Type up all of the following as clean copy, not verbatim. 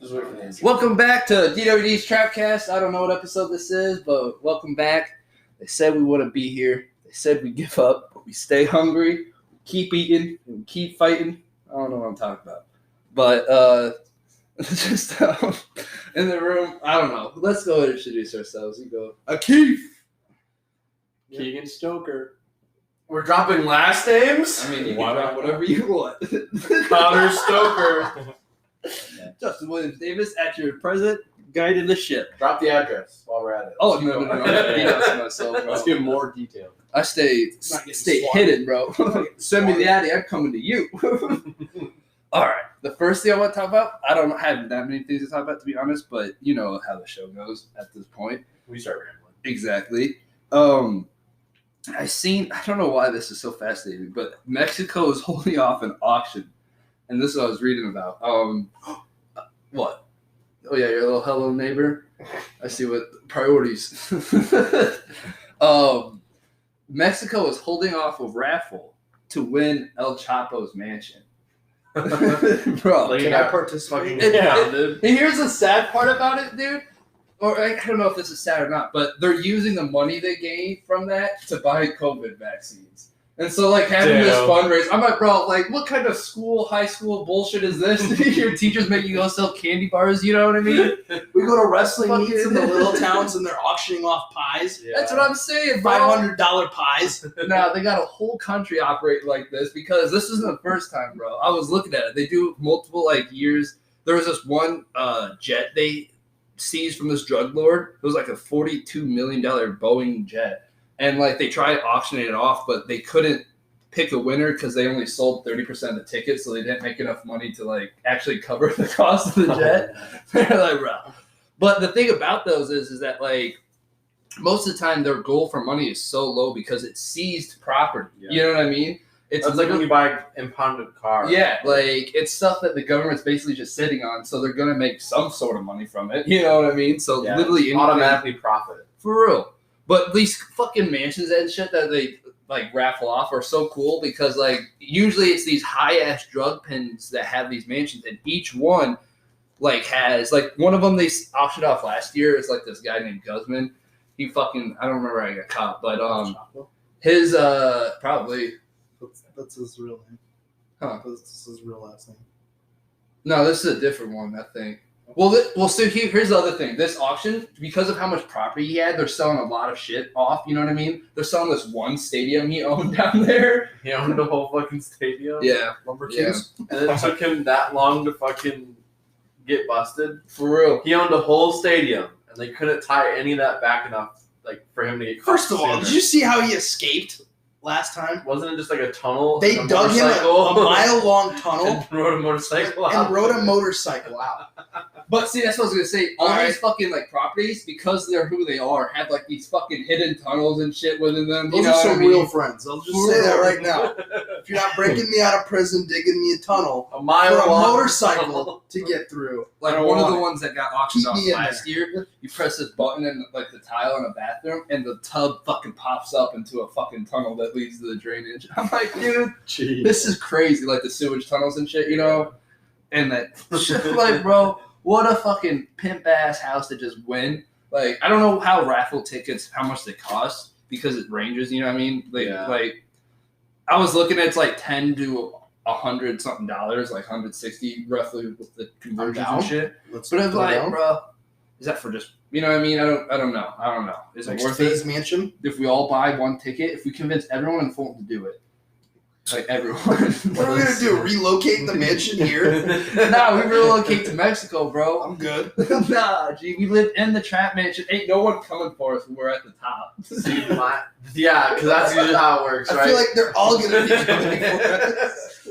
Just wait for the answer. Welcome back to DWD's Trapcast. I don't know what episode this is, but welcome back. They said we wouldn't be here. They said we give up, but we stay hungry, we keep eating, and we keep fighting. I don't know what I'm talking about. But just in the room, I don't know. Let's go and introduce ourselves. You go. Akeef. Keegan Stoker. We're dropping last names? I mean, you can drop whatever you want. Connor Stoker. Justin Williams Davis at your present guiding the ship. Drop the address while we're at it. Oh, no. Myself, bro. Let's get more detail. I stay hidden, bro. Send me the addy, I'm coming to you. All right. The first thing I want to talk about, I don't have that many things to talk about, to be honest, but you know how the show goes at this point. We start rambling. Exactly. I don't know why this is so fascinating, but Mexico is holding off an auction. And this is what I was reading about. What? Oh, yeah, your little hello neighbor. I see what priorities. Mexico is holding off a raffle to win El Chapo's mansion. Bro, Like, Can I participate? and here's the sad part about it, dude. Or I don't know if this is sad or not, but they're using the money they gained from that to buy COVID vaccines. And so, like, having this fundraiser, I'm like, bro, like, what kind of high school bullshit is this? Your teachers make you go sell candy bars, you know what I mean? We go to wrestling Fucking- meets in the little towns and they're auctioning off pies. Yeah. That's what I'm saying, bro. $500 pies. Nah, they got a whole country operating like this because this isn't the first time, bro. I was looking at it. They do multiple, like, years. There was this one jet they seized from this drug lord. It was like a $42 million Boeing jet. And, like, they tried auctioning it off, but they couldn't pick a winner because they only sold 30% of the tickets, so they didn't make enough money to, like, actually cover the cost of the jet. They're like, bro. But the thing about those is that, like, most of the time their goal for money is so low because it's seized property. Yeah. You know what I mean? It's like when you buy impounded car. Yeah, like, it's stuff that the government's basically just sitting on, so they're going to make some sort of money from it. You know what I mean? So Yeah, literally anything, automatically profit. for real. But these fucking mansions and shit that they, like, raffle off are so cool because, like, usually it's these high-ass drug pins that have these mansions, and each one, like, has, like, one of them they auctioned off last year is, like, this guy named Guzman. He fucking, I don't remember how he got caught, but his, probably, That's his real name. huh. That's his real last name. No, this is a different one, I think. Well, so here's the other thing. This auction, because of how much property he had, they're selling a lot of shit off. You know what I mean? They're selling this one stadium he owned down there. He owned the whole fucking stadium. Yeah, Lumber Yeah. Kings. And it took him that long to fucking get busted. for real. He owned a whole stadium, and they couldn't tie any of that back enough, like, for him to get caught. First of all, sooner. did you see how he escaped last time? Wasn't it just like a tunnel? They and dug him a motorcycle? mile-long tunnel and rode a motorcycle out. and rode a motorcycle out. But see, that's what I was gonna say. All Alright. these fucking, like, properties, because they're who they are, have, like, these fucking hidden tunnels and shit within them. Those you know are what some I mean? real friends. I'll just say that right now. If you're not breaking me out of prison, digging me a tunnel A mile for a long motorcycle to get through. Like, I don't one of the want it. ones that got auctioned Keep off me in last year, you press this button in, like, the tile in a bathroom, and the tub fucking pops up into a fucking tunnel that leads to the drainage. I'm like, dude, Jeez. this is crazy. Like, the sewage tunnels and shit, you know? And that shit, like, bro, what a fucking pimp-ass house to just win. Like, I don't know how raffle tickets, how much they cost, because it ranges, you know what I mean? Like, Yeah. like, I was looking at, it's like 10 to $100 something, like 160 roughly with the conversions down. and shit. Let's But I was throw like, down. bro, is that for just, you know what I mean? I don't know. Is it Next worth phase it? mansion. If we all buy one ticket, if we convince everyone in Fulton to do it. Like, everyone. What are we gonna do? Relocate the mansion here? Nah, we relocate to Mexico, bro. I'm good. Nah, G, we live in the trap mansion. Ain't no one coming for us when we're at the top. See, yeah, because that's usually how it works, right? I feel like they're all gonna be coming for us.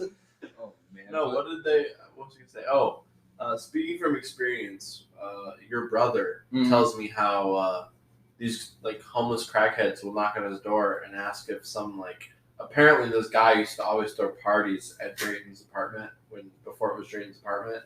Oh, man. No, what was I gonna say? Oh, speaking from experience, your brother Mhm. tells me how these, like, homeless crackheads will knock on his door and ask if some, like, apparently this guy used to always throw parties at Drayton's apartment before it was Drayton's apartment,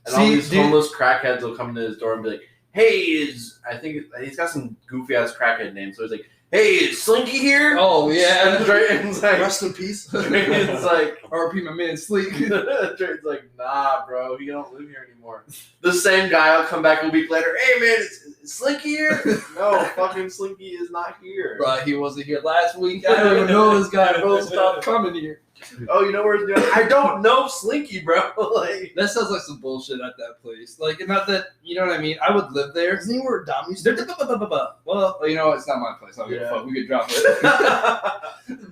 and all See, these dude- homeless crackheads will come to his door and be like, "Hey, I think he's got some goofy ass crackhead name, so he's like, hey, is Slinky here? Oh yeah. And Drayton's like, Rest in peace. Drayton's like, R.P. my man Sleek. Drayton's like, nah, bro, you don't live here anymore. The same guy will come back a week later. Hey, man, is Slinky here? No, fucking Slinky is not here. Bro, he wasn't here last week. I don't even know this guy, bro. Stop coming here. Oh, you know where he's doing? I don't know Slinky, bro. Like, That sounds like some bullshit at that place. Like, not that, you know what I mean? I would live there. Isn't he where Dom used to Well, you know, it's not my place. I don't give a Yeah. fuck. We could drop it.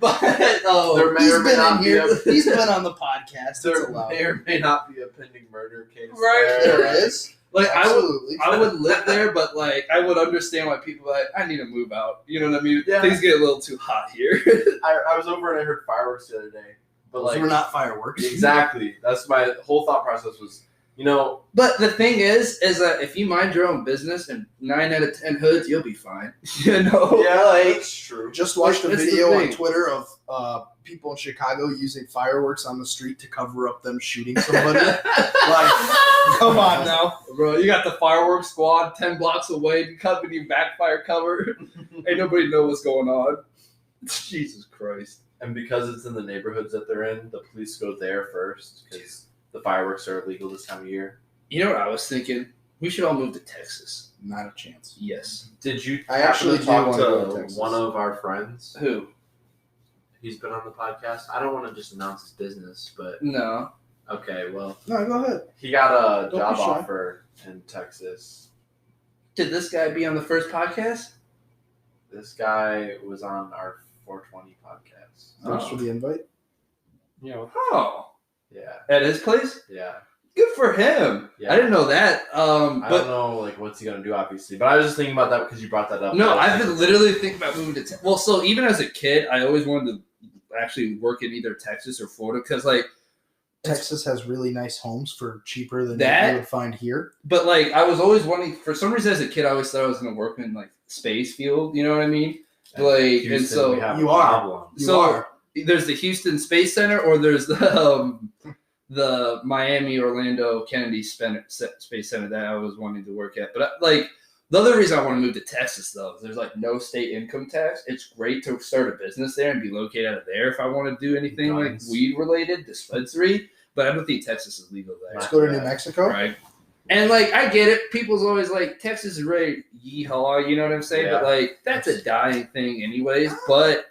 But, there may He's or may been not in be here. a He's been on the podcast. It's there allowed. may or may not be a pending murder case. Right. There is. like, Absolutely. I would live there, but, like, I would understand why people are like, I need to move out. You know what I mean? Yeah. Things get a little too hot here. I was over and I heard fireworks the other day. But Those like were not fireworks. exactly. That's my whole thought process was, you know, But the thing is that if you mind your own business and 9 out of 10 hoods, you'll be fine. You know? yeah, like, that's true. Just watched a It's the video on thing. Twitter of people in Chicago using fireworks on the street to cover up them shooting somebody. Like, come on now. Bro, you got the fireworks squad 10 blocks away, covering you backfire cover. Ain't nobody know what's going on. Jesus Christ. And because it's in the neighborhoods that they're in, the police go there first because the fireworks are illegal this time of year. You know what I was thinking? We should all move to Texas. Not a chance. Yes. Did you I happen actually to do talk wanna go to to Texas. one of our friends? Who? He's been on the podcast. I don't want to just announce his business, but No. okay, well, No, go ahead. he got a Don't job be shy. offer in Texas. Did this guy be on the first podcast? This guy was on our 420 podcast. Thanks Oh. for the invite. Oh. Yeah, At his place? yeah. Good for him. Yeah. I didn't know that. I don't But know, like, what's he gonna do, obviously, but I was just thinking about that because you brought that up. no, I was I've been thinking- literally thinking about moving to Texas. Well, so even as a kid, I always wanted to actually work in either Texas or Florida because, like, Texas has really nice homes for cheaper than That- you would find here. but like I was always wanting. For some reason, as a kid, I always thought I was going to work in like space field. You know what I mean? And Like, Houston, and so we have you a are. problem. You So- are. there's the Houston Space Center, or there's the Miami Orlando Kennedy Space Center that I was wanting to work at. But like the other reason I want to move to Texas though is there's like no state income tax. It's great to start a business there and be located out of there if I want to do anything like Nice. weed related dispensary. But I don't think Texas is legal there. Let's go to New Mexico. Right. And like I get it, people's always like Texas is ready yeehaw, you know what I'm saying? Yeah. But like that's a dying thing anyways. But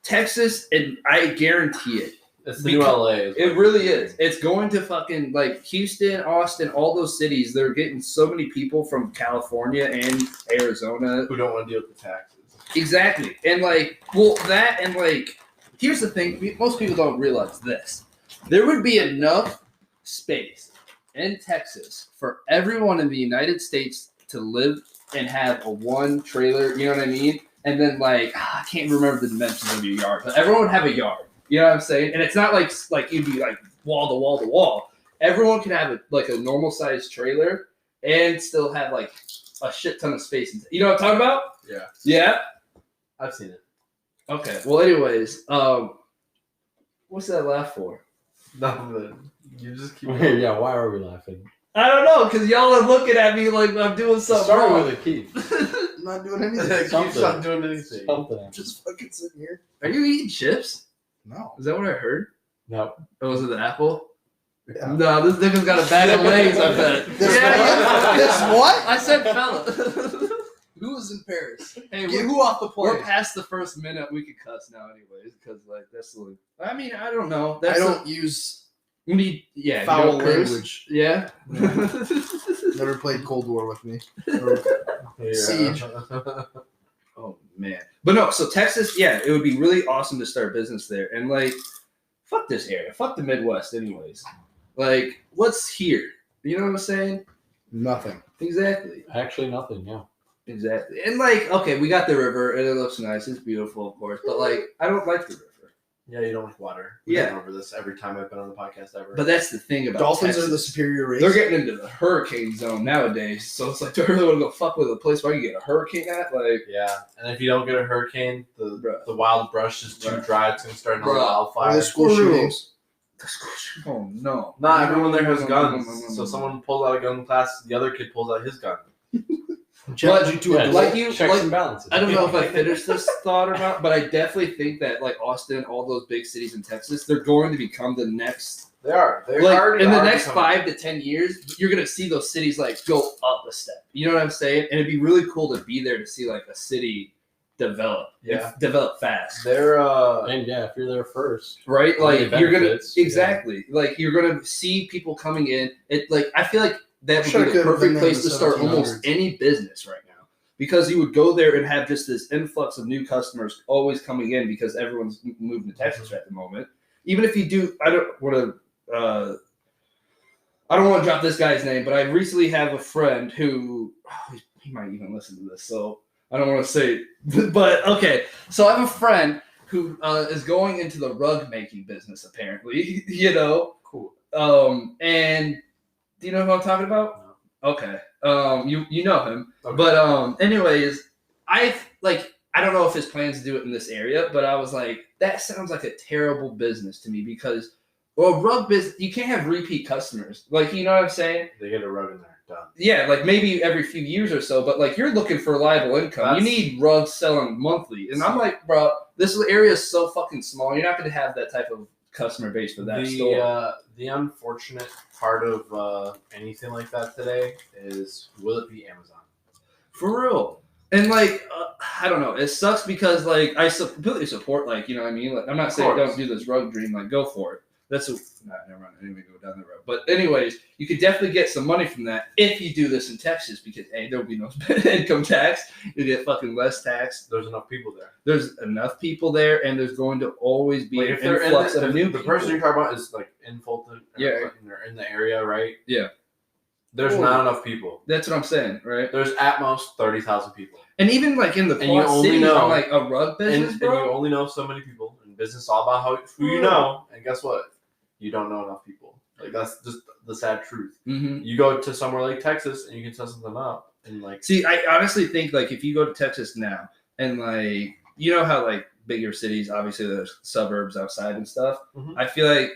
Texas, and I guarantee it. It's the new LA. It really is. It's going to fucking like Houston, Austin, all those cities. They're getting so many people from California and Arizona. Who don't want to deal with the taxes. Exactly. And like, well, that and like, here's the thing. Most people don't realize this. There would be enough space in Texas for everyone in the United States to live and have a one trailer, you know what I mean? And then like, I can't remember the dimensions of your yard, but everyone would have a yard. You know what I'm saying? And it's not like you'd be like wall to wall to wall. Everyone can have like a normal sized trailer and still have like a shit ton of space. You know what I'm talking about? Yeah. Yeah. I've seen it. Okay. Well, anyways, what's that laugh for? No, you just keep. Yeah, why are we laughing? I don't know, because y'all are looking at me like I'm doing something Start wrong. with a key. I'm not doing anything. Keep not doing anything. Something. Just fucking sitting here. Are you eating chips? No. Is that what I heard? No. Or was it the apple? Yeah. No, this nigga's got a bag of legs, I bet. This what? This what? I said fella. Who is in Paris? Hey, Get we're, who off the we're plane? past the first minute. We could cuss now anyways, because like that's the I mean, I don't know. I That's don't use we need you foul don't curse? language. Yeah. Never played Cold War with me. Or Siege. Oh man, but no. So Texas, yeah, it would be really awesome to start a business there, and like, fuck this area, fuck the Midwest, anyways. Like, what's here? You know what I'm saying? Nothing. Exactly, Actually, nothing. Yeah. exactly. And like, okay, we got the river, and it looks nice. It's beautiful, of course, but like, I don't like the river. Yeah, you don't like water. We've Yeah. been over this every time I've been on the podcast ever. But that's the thing about Dolphins Texas. are the superior race. They're getting into the hurricane zone nowadays, so it's like, do I really want to go fuck with a place where you get a hurricane at? Like, yeah, and if you don't get a hurricane, Bruh. the wild brush is too Bruh. dry. It's gonna start another Bruh. Or the wildfire. school For real. shootings. oh no. Not everyone there has No, guns, no, no, no, so no. someone pulls out a gun in class, the other kid pulls out his gun. Challenge you to Yeah, a like duel. you- checks like- and balances. I don't know if I finished this thought or not, but I definitely think that like Austin, all those big cities in Texas, they're going to become the next. They are. They Like already in the are next becoming- 5 to 10 years, you're gonna see those cities like go up a step. You know what I'm saying? And it'd be really cool to be there to see like a city develop. Yeah. Develop fast. They're And yeah, if you're there first, Right? All the Like you're gonna benefits, yeah. exactly. Like you're gonna see people coming in. It like I feel like that would Sure, be could the have been perfect there in place the to start 1700s. almost any business right now. Because you would go there and have just this influx of new customers always coming in because everyone's moving to Texas at the moment. Even if you do, I don't want to drop this guy's name, but I recently have a friend who he might even listen to this, so I don't want to say. But okay, so I have a friend who is going into the rug making business. Apparently, cool. and do you know who I'm talking about? No. Okay. You know him. Okay. But anyways, I don't know if his plans to do it in this area, but I was like, that sounds like a terrible business to me because rug business, you can't have repeat customers. Like, you know what I'm saying? They get a rug in there. Done. Yeah, like maybe every few years or so, but like you're looking for reliable income. You need rugs selling monthly. And I'm like, bro, this area is so fucking small. You're not going to have that type of customer base for that store. The unfortunate part of anything like that today is, will it be Amazon? For real. And like, I don't know. It sucks because like I completely support, like, you know what I mean? Like, I'm not Of saying course. don't do this rug dream. Like, go for it. Never mind. I didn't even go down the road. But anyways, you could definitely get some money from that if you do this in Texas because there'll be no income tax. You get fucking less tax. There's enough people there. There's enough people there, and there's going to always be Like an if they're influx in of the, new if the people. person you're talking about is like in Fulton, or Yeah. Clinton, or in the area, right? Yeah. There's Cool. not enough people. That's what I'm saying, right? There's at most 30,000 people. And even like in the And you Quad only Cities, know- on like a rug business, And bro. you only know so many people. And business is all about who you know. And guess what? You don't know enough people. Like that's just the sad truth. Mm-hmm. You go to somewhere like Texas and you can set something up and like See, I honestly think like if you go to Texas now and like you know how like bigger cities, obviously there's suburbs outside and stuff. Mhm. I feel like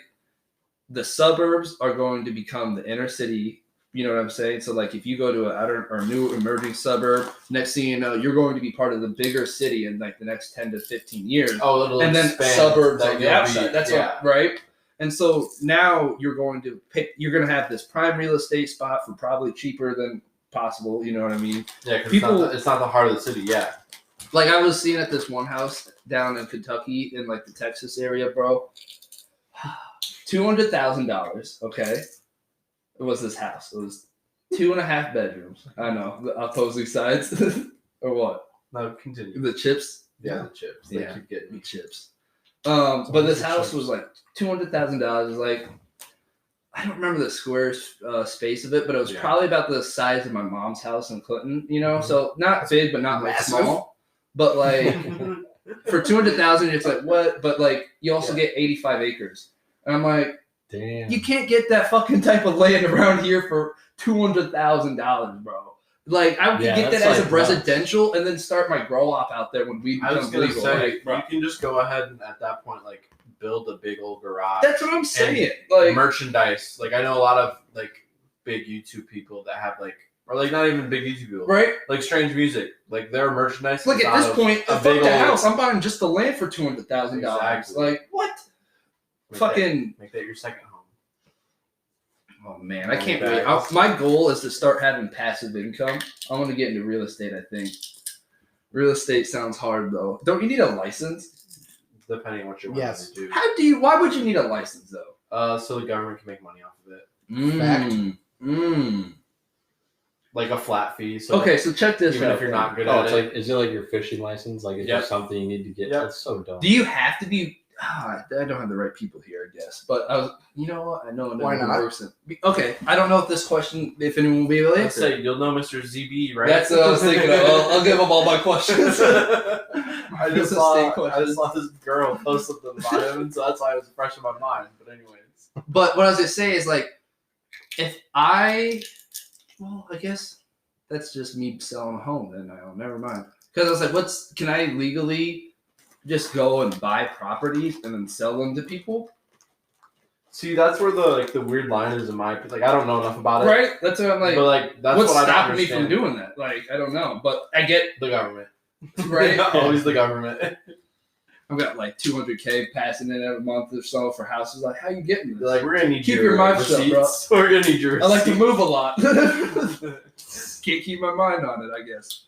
the suburbs are going to become the inner city. You know what I'm saying? So like if you go to an outer or new emerging suburb, next thing you know, you're going to be part of the bigger city in like the next 10 to 15 years. it'll And then expand, suburbs that on the you'll outside. be- That's yeah. what, right? And so now you're going to have this prime real estate spot for probably cheaper than possible. You know what I mean? Yeah, because People- it's not the heart of the city. Yeah, Like I was seeing at this one house down in Kentucky in like the Texas area, bro. $200,000. Okay, it was this house. It was 2.5 bedrooms. I know the opposing sides or what? no, continue. The chips. Yeah, the chips. They Yeah. keep getting The me. chips. But this the house chips. was like $200,000. Like I don't remember the square space of it, but it was Yeah. probably about the size of my mom's house in Clinton. You know, Mhm. so not big, but not like Massive. small. But like for 200,000, it's like what? But like you also get 85 acres, and I'm like, damn. you can't get that fucking type of land around here for $200,000, bro. Like I could Yeah, get that that's as like a residential, and then start my grow op out there when weed I was becomes gonna legal. say Like, bro, you can just go ahead and at that point like build a big old garage. that's what I'm saying. Like merchandise. Like I know a lot of like big YouTube people that have like, or like not even big YouTube people, right? like strange music. Like their merchandise. Like is at out this of point, a fuck big the old- house. I'm buying just the land for $200,000. Exactly. Like what? Make Fucking. make that your second home. Oh man, I can't Okay. wait. My goal is to start having passive income. I want to get into real estate. I think real estate sounds hard though. Don't you need a license? Depending on what you're Yes. wanting to do. How do you? Why would you need a license though? So the government can make money off of it, Mm. like a flat fee. So Okay, so check this even out. if you're not good Oh, at it's it, like, is it like your fishing license? Like, is Yep. there something you need to get? Yep. That's so dumb. Do you have to be? I don't have the right people here, I guess. But I was, you know what? I know Why another not? person. Okay, I don't know if this question, if anyone will be able to let's answer. say you'll know Mr. ZB, right? That's what I was thinking. I'll give him all my questions. I It's just a saw state question. I just saw this girl post something about him, and so that's why it was fresh in my mind. But anyways, But what I was gonna say is like, if I guess that's just me selling a home. Then never mind. Because I was like, can I legally just go and buy properties and then sell them to people? See, that's where the weird line is in my like. I don't know enough about it, Right? That's what I'm like. but like that's what's what I don't stopping me from understand. doing that? Like, I don't know, but I get The government, right. Always the government. I've got like 200K passing in every month or so for houses. Like, how you getting this? They're like, we're gonna need Keep your mouth shut, bro. receipts. We're gonna need your I like to receipts. move a lot. Can't keep my mind on it, I guess.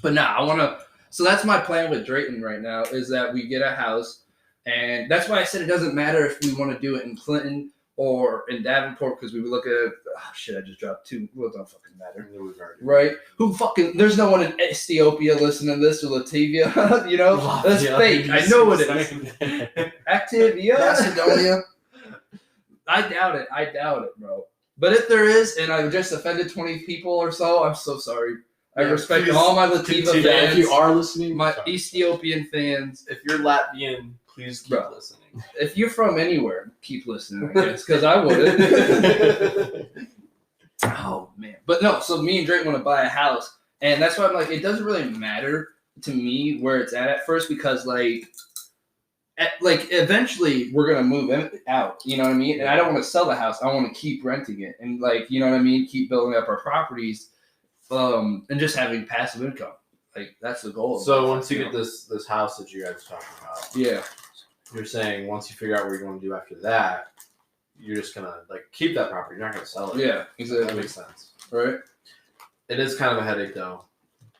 But nah, I want to. So that's my plan with Drayton right now is that we get a house, and that's why I said it doesn't matter if we want to do it in Clinton or in Davenport because we would look at. Oh shit! I just dropped two. Well, it don't fucking matter, right? Who fucking? There's no one in Ethiopia listening to this or Latvia. You know, that's fake. I know it is. Activia. Macedonia. I doubt it, bro. But if there is, and I've just offended 20 people or so, I'm so sorry. I Yeah, respect please all my Lativa continue. fans, If you are listening, my sorry. Ethiopian fans. If you're Latvian, please keep Bro. listening. If you're from anywhere, keep listening, I guess, because I wouldn't. Oh, man. But no, so me and Drake want to buy a house, and that's why I'm like, it doesn't really matter to me where it's at first because, like eventually we're gonna move out, you know what I mean? And I don't want to sell the house. I want to keep renting it, and like, you know what I mean, keep building up our properties, and just having passive income. Like that's the goal. So once you get this house that you guys are talking about, yeah, you're saying once you figure out what you're going to do after that, you're just gonna like keep that property. You're not gonna sell it. yeah, That exactly, makes sense. right? It is kind of a headache though.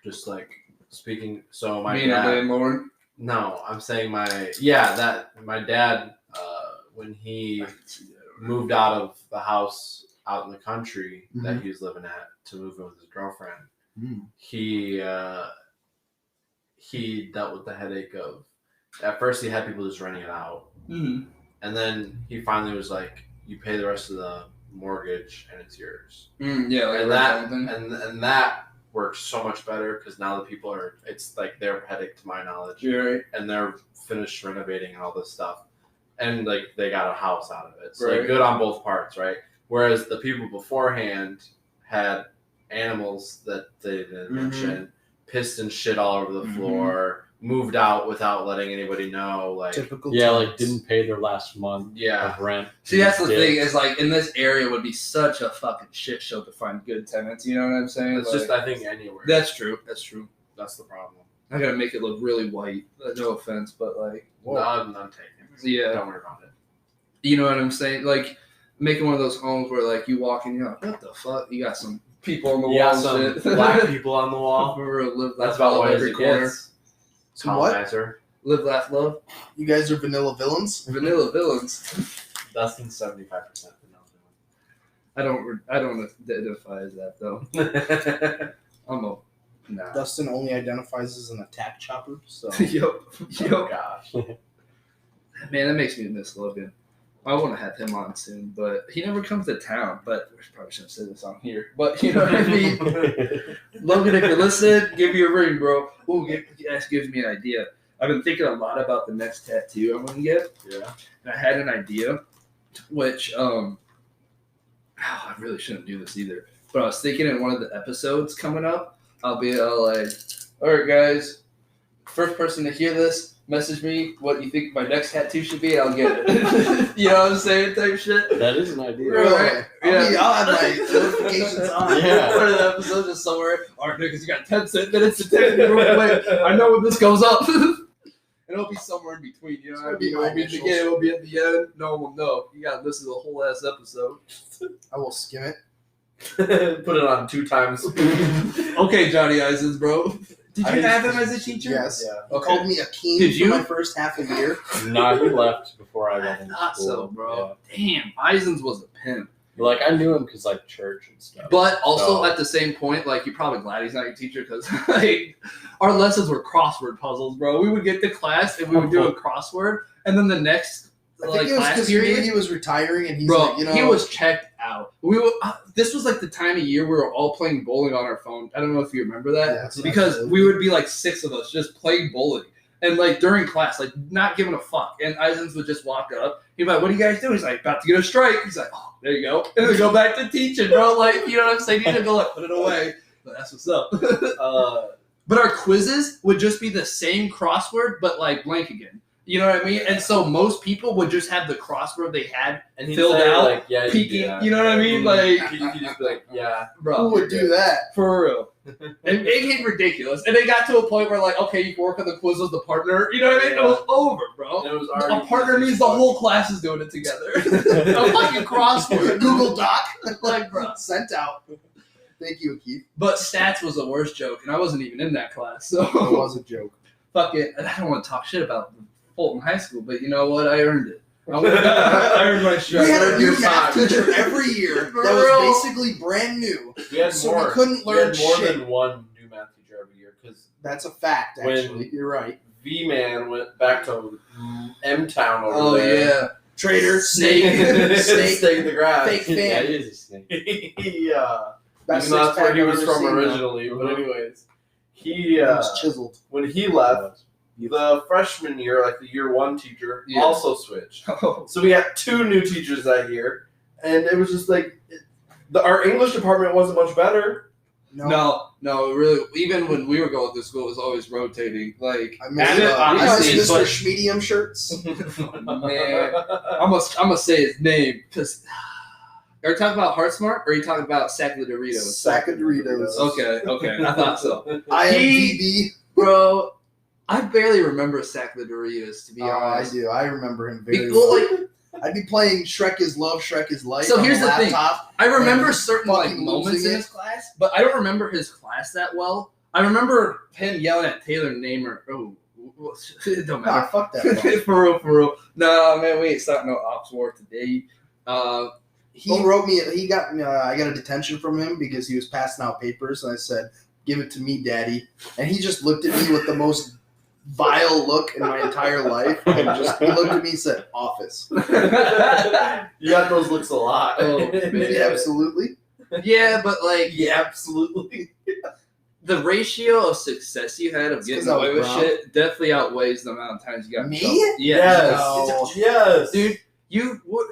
Just like speaking. So my Being a dad. landlord. No, I'm saying my dad when he moved out of the house out in the country that he was living at to move in with his girlfriend. He dealt with the headache of at first he had people just renting it out, and then he finally was like, "You pay the rest of the mortgage and it's yours." Yeah, like And that something. and that works so much better because now the people are it's like their headache to my knowledge. You're right. And they're finished renovating and all this stuff, and like they got a house out of it. So Right. like, good on both parts, right? Whereas the people beforehand had animals that they didn't mention, pissed and shit all over the floor, moved out without letting anybody know. Like Typical. Yeah, like tenants. didn't pay their last month yeah, of rent. See, that's the Did. thing is like in this area would be such a fucking shit show to find good tenants. You know what I'm saying? it's Like, just I think anywhere. that's true. That's true. That's the problem. I gotta make it look really white. No offense, but like, No, I'm taking. yeah, Don't worry about it. you know what I'm saying? Like making one of those homes where like you walk in, you're like, what the fuck? You got some people on the You wall got and some shit. black people on the wall. For real, live, That's laugh, about love what every it corner. gets. Some what? Colonizer. Live, laugh, love. You guys are vanilla villains. Vanilla villains. Dustin's 75% I don't identify as that though. vanilla. I'm a nah. Dustin only identifies as an attack chopper. So Yo, Oh gosh. man, that makes me miss Logan. I want to have him on soon, but he never comes to town. But we probably shouldn't say this on here. But you know what I mean. Logan, if you're listening, give me a ring, bro. Ooh, that gives me an idea. I've been thinking a lot about the next tattoo I'm gonna get, Yeah. and I had an idea, which I really shouldn't do this either. But I was thinking in one of the episodes coming up, I'll be like, all right, guys, first person to hear this, message me what you think my next tattoo should be, and I'll get it. You know what I'm saying? Type shit. That is an idea. Right. Yeah. I'll have my notifications on. Yeah. One of the episodes is somewhere. All right, niggas, you got 10 minutes to take it real quick. I know when this goes up. It'll be somewhere in between. You know what I mean? It will be at the beginning. It will be at the end. No one will know. You got to listen to the whole ass episode. I will skim it. Put it on 2 times. Okay, Johnny Isons, bro. Did you I have used him to- as a teacher? Yes. Yeah. He Okay. called me a king Did for you? my first half a year. Nah, he left before I I got into thought school. so, bro. Damn, Isons was a pimp. Yeah. Like, I knew him because, like, church and stuff. But also So- at the same point, like, you're probably glad he's not your teacher because like, our lessons were crossword puzzles, bro. We would get to class and we would do a crossword, and then the next I think like it was class because he knew period, he was retiring, and he's bro, like, you know, he was checked out. We were. This was like the time of year we were all playing bowling on our phone. I don't know if you remember that Yes, because absolutely. we would be like 6 of us just playing bowling. And like during class, like not giving a fuck. And Isons would just walk up. He'd be like, "What are you guys doing?" He's like, "About to get a strike." He's like, "Oh, there you go." And then go back to teaching, bro. Like, you know what I'm saying? You need to go like put it away. But that's what's up. But our quizzes would just be the same crossword, but like blank again. You know what I mean? And so most people would just have the crossword they had And he'd filled say, out, like, yeah, peeking. You know what I mean? Like, he'd just be like, yeah. bro, Who would do that? for real. It became ridiculous. And they got to a point where, like, okay, you can work on the quiz with the partner. You know what I mean? It was over, bro. And it was A already partner means the whole class is doing it together. A fucking crossword. Google Doc. Like, bro. Sent out. Thank you, Keith. But stats was the worst joke, and I wasn't even in that class. So, It was a joke. fuck it. I don't want to talk shit about Fulton High School, but you know what? I earned it. I earned my shit. We had a new Your math time. teacher every year For that real? was basically brand new. We had So more. we couldn't We learn had more shit. than one new math teacher every year because That's a fact, When- actually. You're right. V-Man went back to M-Town over Oh, there. yeah. Traitor, Snake. snake, Stay in the grass. fake Yeah, fan. it is a snake. Yeah. Best Even though that's where six-pack he I've was ever from seen, though. originally. But anyways, he It was chiseled. when he left, the freshman year, like the year one teacher, Yeah. also switched. Oh, So we had 2 new teachers that year, and it was just like our English department wasn't much better. no, really. Even when we were going to school, it was always rotating. Like, I miss, and it- I honestly, miss Mr. but- Schmedium shirts. man, I'm gonna say his name because. Are you talking about Heart Smart or are you talking about Sack of the Doritos? Sack of Doritos. Okay, I thought so. IMDb. Bro, I barely remember Sack of the Doritos, to be I honest. do. I remember him very Well, well. like, I'd be playing Shrek is Love, Shrek is Life So on here's the the thing. laptop. I remember and certain like fucking moments losing in it. his class, but I don't remember his class that well. I remember him yelling at Taylor Namer. Oh, it don't Nah, matter. fuck that. For real. No, man, we ain't starting no ops war today. He wrote me. He got. I got a detention from him because he was passing out papers, and I said, "Give it to me, Daddy." And he just looked at me with the most vile look in my entire life, and just he looked at me and said, "Office." You got those looks a lot. Oh, man. Yeah, absolutely. Yeah, but like Yeah, absolutely. the ratio of success you had of It's getting 'cause I was away with brown. shit definitely outweighs the amount of times you got in Me? trouble. Yeah. Yes. No. Yes. Dude, you what?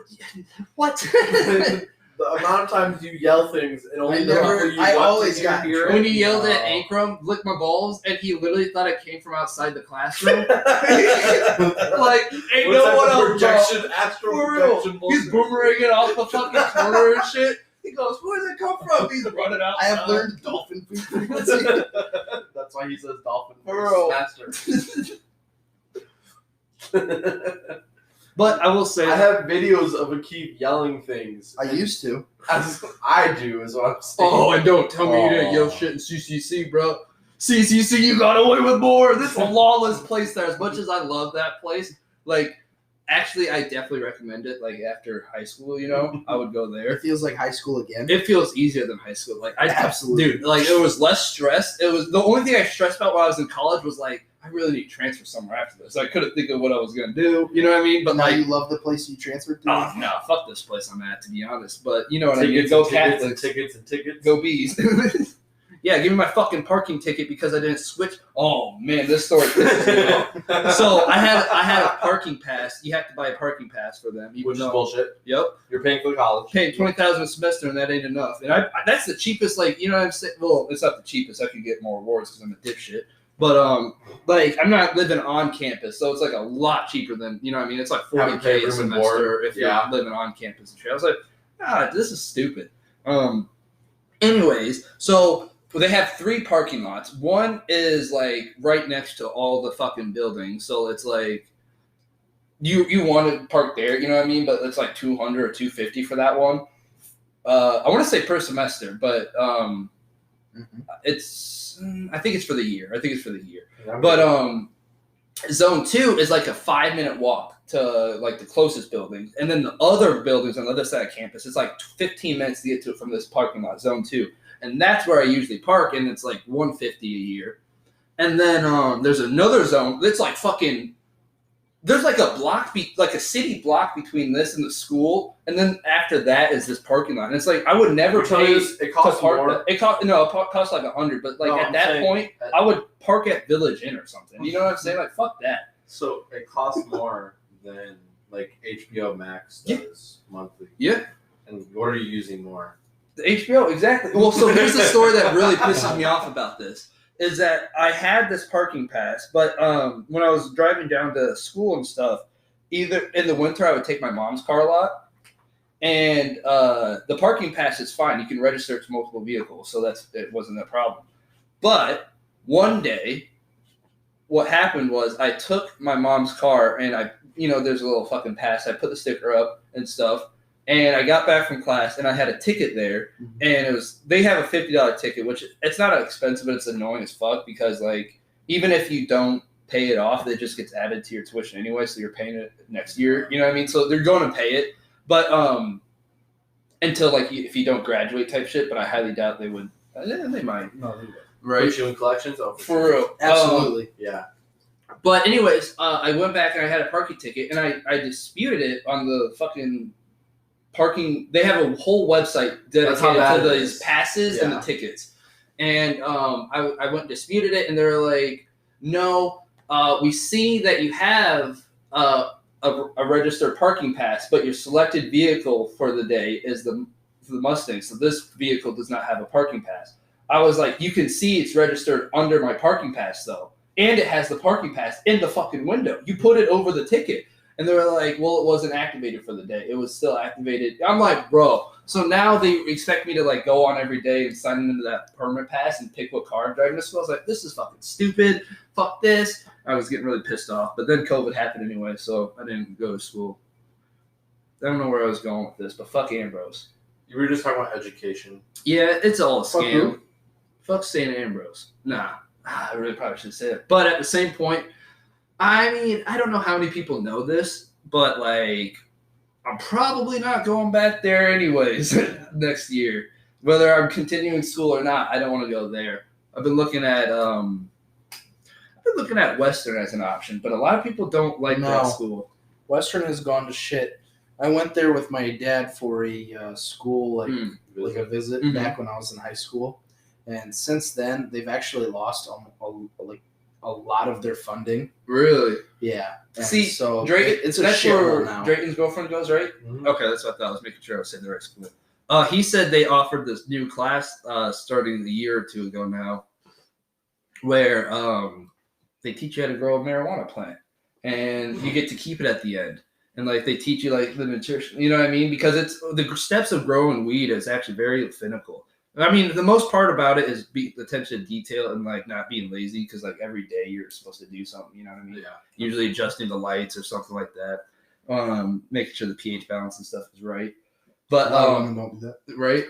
The amount of times you yell things and only I the never- people you I want always to got in hear When it. you yelled at No. Ankrum, lick my balls, and he literally thought it came from outside the classroom. Like, Like, ain't no one else, projection, bro. astral For real. projection He's bullshit. boomeranging off the fucking corner and shit. He goes, where did it come from? He's running out. I have learned dolphin food frequency. That's why he says dolphin. For real. Master. But I will say, I have videos of Akeem yelling things. I used to. As I do, is what I'm saying. oh, and don't tell me you didn't yell Aw. shit in CCC, bro. CCC, you got away with more. This is a lawless place there. As much as I love that place, like, actually, I definitely recommend it. Like, after high school, you know, I would go there. It feels like high school again. It feels easier than high school. Like, Absolutely. dude, like, it was less stress. It was the only thing I stressed about while I was in college was like, I really need to transfer somewhere after this. I couldn't think of what I was gonna do. You know what I mean? But Now like, you love the place you transferred to. oh no, fuck this place I'm at, to be honest. But you know what I mean? Tickets Go and tickets and Catholics, tickets and tickets. go bees. Yeah, give me my fucking parking ticket because I didn't switch. Oh man, this story pisses me off. So I had a parking pass. You have to buy a parking pass for them, even Which is though bullshit. Yep, You're paying for the college. paying $20,000 a semester and that ain't enough. And I that's the cheapest. Like, you know what I'm saying? Well, it's not the cheapest. I could get more rewards because I'm a dipshit. But like, I'm not living on campus, so it's like a lot cheaper than, you know what I mean? It's like Having to pay $40K a room and semester board. if Yeah. you're living on campus and shit. I was like, this is stupid. Anyways, so they have 3 parking lots. One is like right next to all the fucking buildings, so it's like you want to park there, you know what I mean? But it's like $200 or $250 for that one. I want to say per semester, but it's I think it's for the year. But zone 2 is like a 5-minute walk to like the closest buildings, and then the other buildings on the other side of campus, it's like 15 minutes to get to it from this parking lot, zone 2, and that's where I usually park, and it's like $150 a year. And then there's another zone that's like fucking. There's like a block, like a city block between this and the school, and then after that is this parking lot. And it's like I would never You're telling pay us it to costs park. more? It cost like $100, but like No, at I'm that saying- point, I would park at Village Inn or something. You know what I'm saying? Like fuck that. So it costs more than like HBO Max does monthly. Yeah. And what are you using more? The HBO, exactly. Well, so here's the story that really pisses me off about this. is that I had this parking pass, but when I was driving down to school and stuff, either in the winter I would take my mom's car a lot, and the parking pass is fine. You can register it to multiple vehicles, so it wasn't a problem. But one day, what happened was I took my mom's car and there's a little fucking pass. I put the sticker up and stuff, and I got back from class and I had a ticket there, and they have a $50 ticket, which it's not expensive, but it's annoying as fuck because like even if you don't pay it off, it just gets added to your tuition anyway, so you're paying it next year. You know what I mean? So they're going to pay it, but until like if you don't graduate type shit. But I highly doubt they would. They might. No, they would. Right? Put you in collections? Oh, For real. Absolutely. yeah. But anyways, I went back and I had a parking ticket, and I disputed it on the fucking parking. They have a whole website dedicated to these passes and the tickets. And I went and disputed it, and they were like, no, we see that you have a registered parking pass, but your selected vehicle for the day is the Mustang, so this vehicle does not have a parking pass. I was like, you can see it's registered under my parking pass, though. And it has the parking pass in the fucking window. You put it over the ticket. And they were like, well, it wasn't activated for the day. It was still activated. I'm like, bro. So now they expect me to like go on every day and sign into that permit pass and pick what car I'm driving to school. I was like, this is fucking stupid. Fuck this. I was getting really pissed off. But then COVID happened anyway, so I didn't go to school. I don't know where I was going with this, but fuck Ambrose. You were just talking about education. Yeah, it's all a Fuck scam. who? Fuck St. Ambrose. Nah, I really probably shouldn't say it. But at the same point, I mean, I don't know how many people know this, but like, I'm probably not going back there anyways next year. Whether I'm continuing school or not, I don't want to go there. I've been looking at Western as an option, but a lot of people don't like that school. Western has gone to shit. I went there with my dad for a school like a visit back when I was in high school, and since then they've actually lost a lot of their funding. Really? Yeah. And see, so Drayton, it's a that's shit where now. Drayton's girlfriend goes, right? Mm-hmm. Okay, that's what I thought. I was making sure I was saying the right school. He said they offered this new class starting a year or two ago now, where they teach you how to grow a marijuana plant, and you get to keep it at the end. And like they teach you like the nutrition, you know what I mean? Because it's the steps of growing weed is actually very finical. I mean, the most part about it is the attention to detail and like not being lazy, because like every day you're supposed to do something, you know what I mean? Yeah. Usually adjusting the lights or something like that. Making sure the pH balance and stuff is right. But don't do that. right?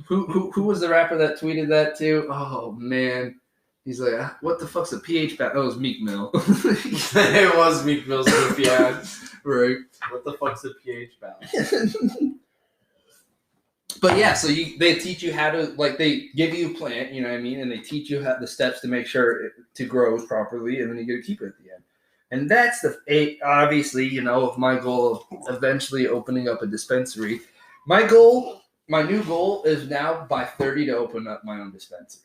Who was the rapper that tweeted that too? Oh man. He's like, what the fuck's a pH balance? Oh, it was Meek Mill. It was Meek Mill's goofy ass. Right. What the fuck's a pH balance? But yeah, so they teach you how to, like, they give you a plant, you know what I mean? And they teach you the steps to make sure it to grow properly, and then you get to keep it at the end. And that's obviously, you know, my goal of eventually opening up a dispensary. My new goal is now by 30 to open up my own dispensary.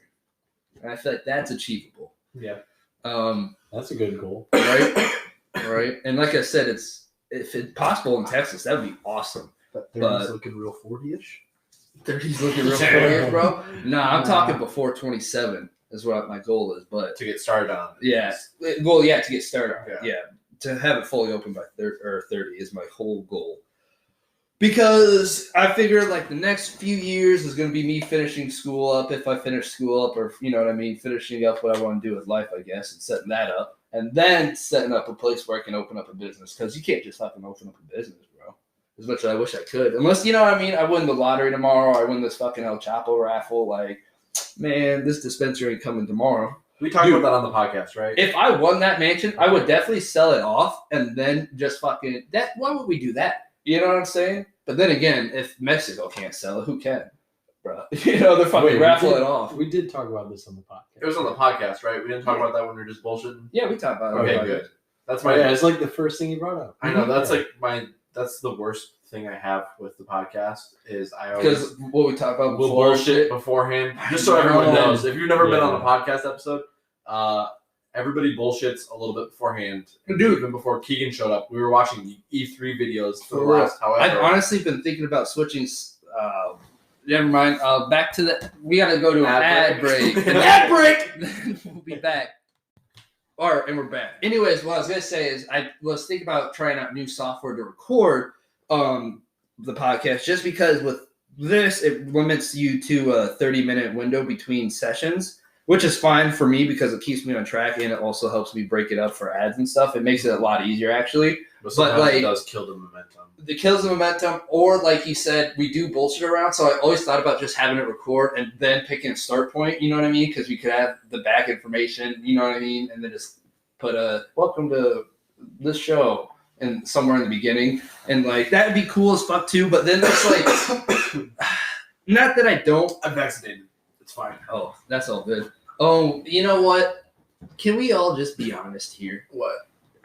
And I feel like that's achievable. Yeah. That's a good goal. Right? Right. And like I said, if it's possible in Texas, that would be awesome. But 30's looking real 40-ish. 30's looking real 40-ish, bro. Nah, I'm talking before 27 is what my goal is. But to get started on it. Yeah. Well, yeah, to get started on it. Yeah. Yeah. To have it fully open by 30 is my whole goal. Because I figure like the next few years is going to be me finishing school up, if I finish school up, or you know what I mean, finishing up what I want to do with life, I guess, and setting that up. And then setting up a place where I can open up a business. Because you can't just fucking open up a business, bro. As much as I wish I could. Unless, you know what I mean, I win the lottery tomorrow, or I win this fucking El Chapo raffle. Like, man, this dispensary ain't coming tomorrow. We talked about that on the podcast, right? If I won that mansion, I would definitely sell it off and then just fucking that. Why would we do that? You know what I'm saying? But then again, if Mexico can't sell it, who can, bro? You know, they're fucking raffle it off. We did talk about this on the podcast. It was on the podcast, right? We didn't talk about that when we were just bullshitting. Yeah, we talked about it. Okay, good. That's Yeah, it's like the first thing you brought up. I know that's that's the worst thing I have with the podcast is I always Because what we talked about will before, bullshit beforehand. Just so everyone No. knows, if you've never been on a podcast episode, everybody bullshits a little bit beforehand. Dude. Even before Keegan showed up, we were watching E3 videos for the For real. last however. I've honestly been thinking about switching Never mind. Back to the. We gotta go to an ad break. Ad break. We'll be back. And we're back. Anyways, what I was gonna say is I was thinking about trying out new software to record the podcast, just because with this it limits you to a 30-minute window between sessions, which is fine for me because it keeps me on track and it also helps me break it up for ads and stuff. It makes it a lot easier actually. But like, it does kill the momentum. It kills the momentum, or like you said, we do bullshit around. So I always thought about just having it record and then picking a start point. You know what I mean? Because we could have the back information. You know what I mean? And then just put a welcome to this show and somewhere in the beginning, and like that would be cool as fuck too. But then it's like, not that I don't. I'm vaccinated. It's fine. Oh, that's all good. Oh, you know what? Can we all just be honest here? What?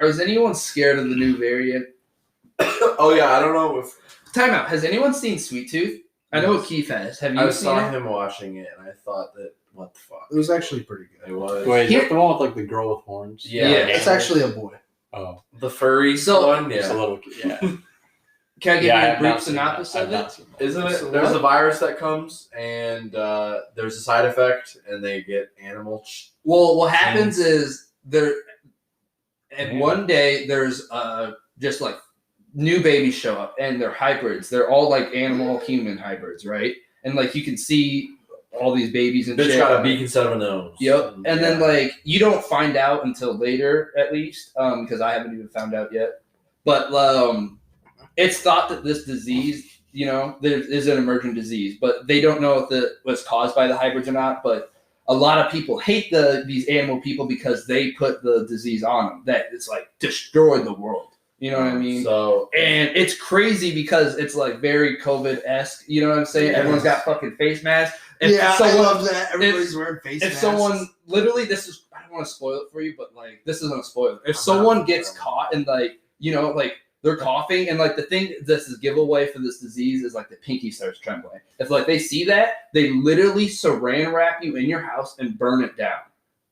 Or is anyone scared of the new variant? Oh yeah, I don't know if Time out. Has anyone seen Sweet Tooth? I know Keith has. Have you I seen saw it? him watching it and I thought that what the fuck? It was actually pretty good. It was. Wait, is that the one with like the girl with horns? Yeah. It's actually a boy. Oh, The furry one, it's a yeah. little. Yeah. Can I give Yeah, you a I've brief not seen that. synopsis I've of not it? seen that. Isn't it? So There's what? a virus that comes and there's a side effect and they get animal. Well, what happens is there, and Damn. one day there's just like new babies show up and they're hybrids. They're all like animal human hybrids, right? And like you can see all these babies and Bitch shit. got a beak instead of a nose. Yep. And then Yeah. like you don't find out until later, at least, because I haven't even found out yet. But it's thought that this disease, you know, there is an emergent disease, but they don't know if it was caused by the hybrids or not. But a lot of people hate these animal people because they put the disease on them. That it's like destroyed the world. You know what I mean? So And it's crazy because it's like very COVID-esque. You know what I'm saying? Yes. Everyone's got fucking face masks. If I someone- love that. Everybody's wearing face if masks. someone literally, this is, I don't want to spoil it for you, but like this isn't a spoiler. If I'm someone not- gets caught and like, you know, like they're coughing and like the thing this is giveaway for this disease is like the pinky starts trembling. If like they see that, they literally saran wrap you in your house and burn it down.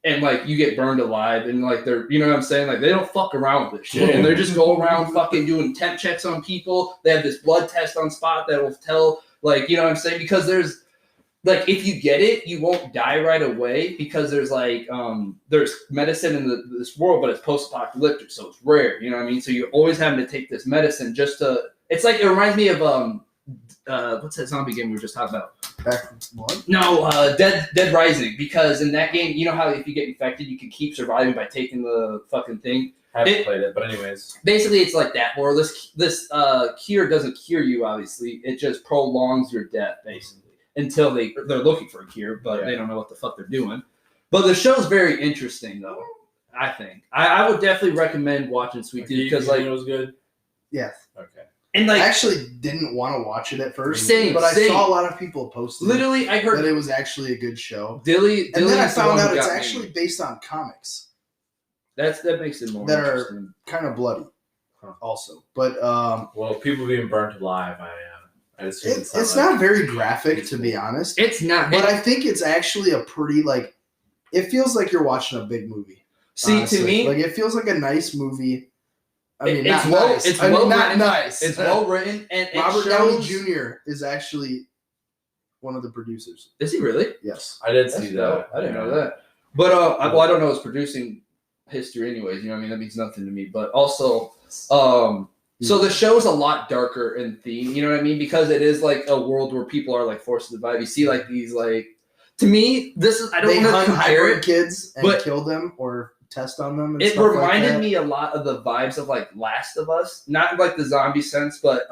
And like you get burned alive and like they're, you know what I'm saying? Like they don't fuck around with this shit. And they're just go around fucking doing temp checks on people. They have this blood test on spot that will tell, like, you know what I'm saying? Because there's, like, if you get it, you won't die right away because there's like there's medicine in this world, but it's post-apocalyptic, so it's rare. You know what I mean? So you're always having to take this medicine just to. It's like it reminds me of what's that zombie game we were just talking about? Back what? No, Dead Rising. Because in that game, you know how if you get infected, you can keep surviving by taking the fucking thing. haven't played it, but anyways. Basically, it's like that. Where this cure doesn't cure you. Obviously, it just prolongs your death, basically. Until they're looking for a cure, but they don't know what the fuck they're doing. But the show's very interesting, though. I think I would definitely recommend watching Sweet Tooth because like it was good. Yes. Okay. and like I actually didn't want to watch it at first, Same, but I same. saw a lot of people posting literally, I that heard it was actually a good show. Dilly. And then I Dilly's the found one who out it's got me. actually based on comics that makes it more that are interesting. kind of bloody, also. But Well, people being burnt alive, I assume it's not very graphic, to be honest. It's not. But I think it's actually a pretty like. It feels like you're watching a big movie. See, honestly. to me, like it feels like a nice movie. I mean, it's not well, nice. it's I mean, well not written. nice. It's well written, and it Robert Downey shows. Jr. is actually one of the producers. Is he really? Yes. I did That's see dope. that. I didn't know that. But I don't know his producing history, anyways. You know what I mean? That means nothing to me. But also, so the show's a lot darker in theme. You know what I mean? Because it is like a world where people are like forced to survive. You see like these like. To me, this is I don't They want hunt to compare hybrid it. kids and but- kill them or test on them. And It stuff reminded like that. me a lot of the vibes of like Last of Us, not in, like the zombie sense, but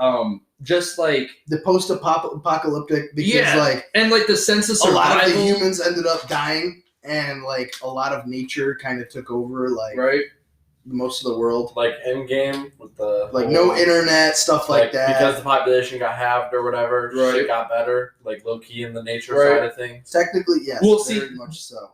just like the post-apocalyptic because Yeah. like and like the sense of a survival. lot of the humans ended up dying and like a lot of nature kind of took over like right? most of the world. Like Endgame with the Like whole- no internet, stuff like that. because the population got halved or whatever. Right. Shit got better, like low key in the nature Right. side of things. Technically, yes, Well, very see- much so.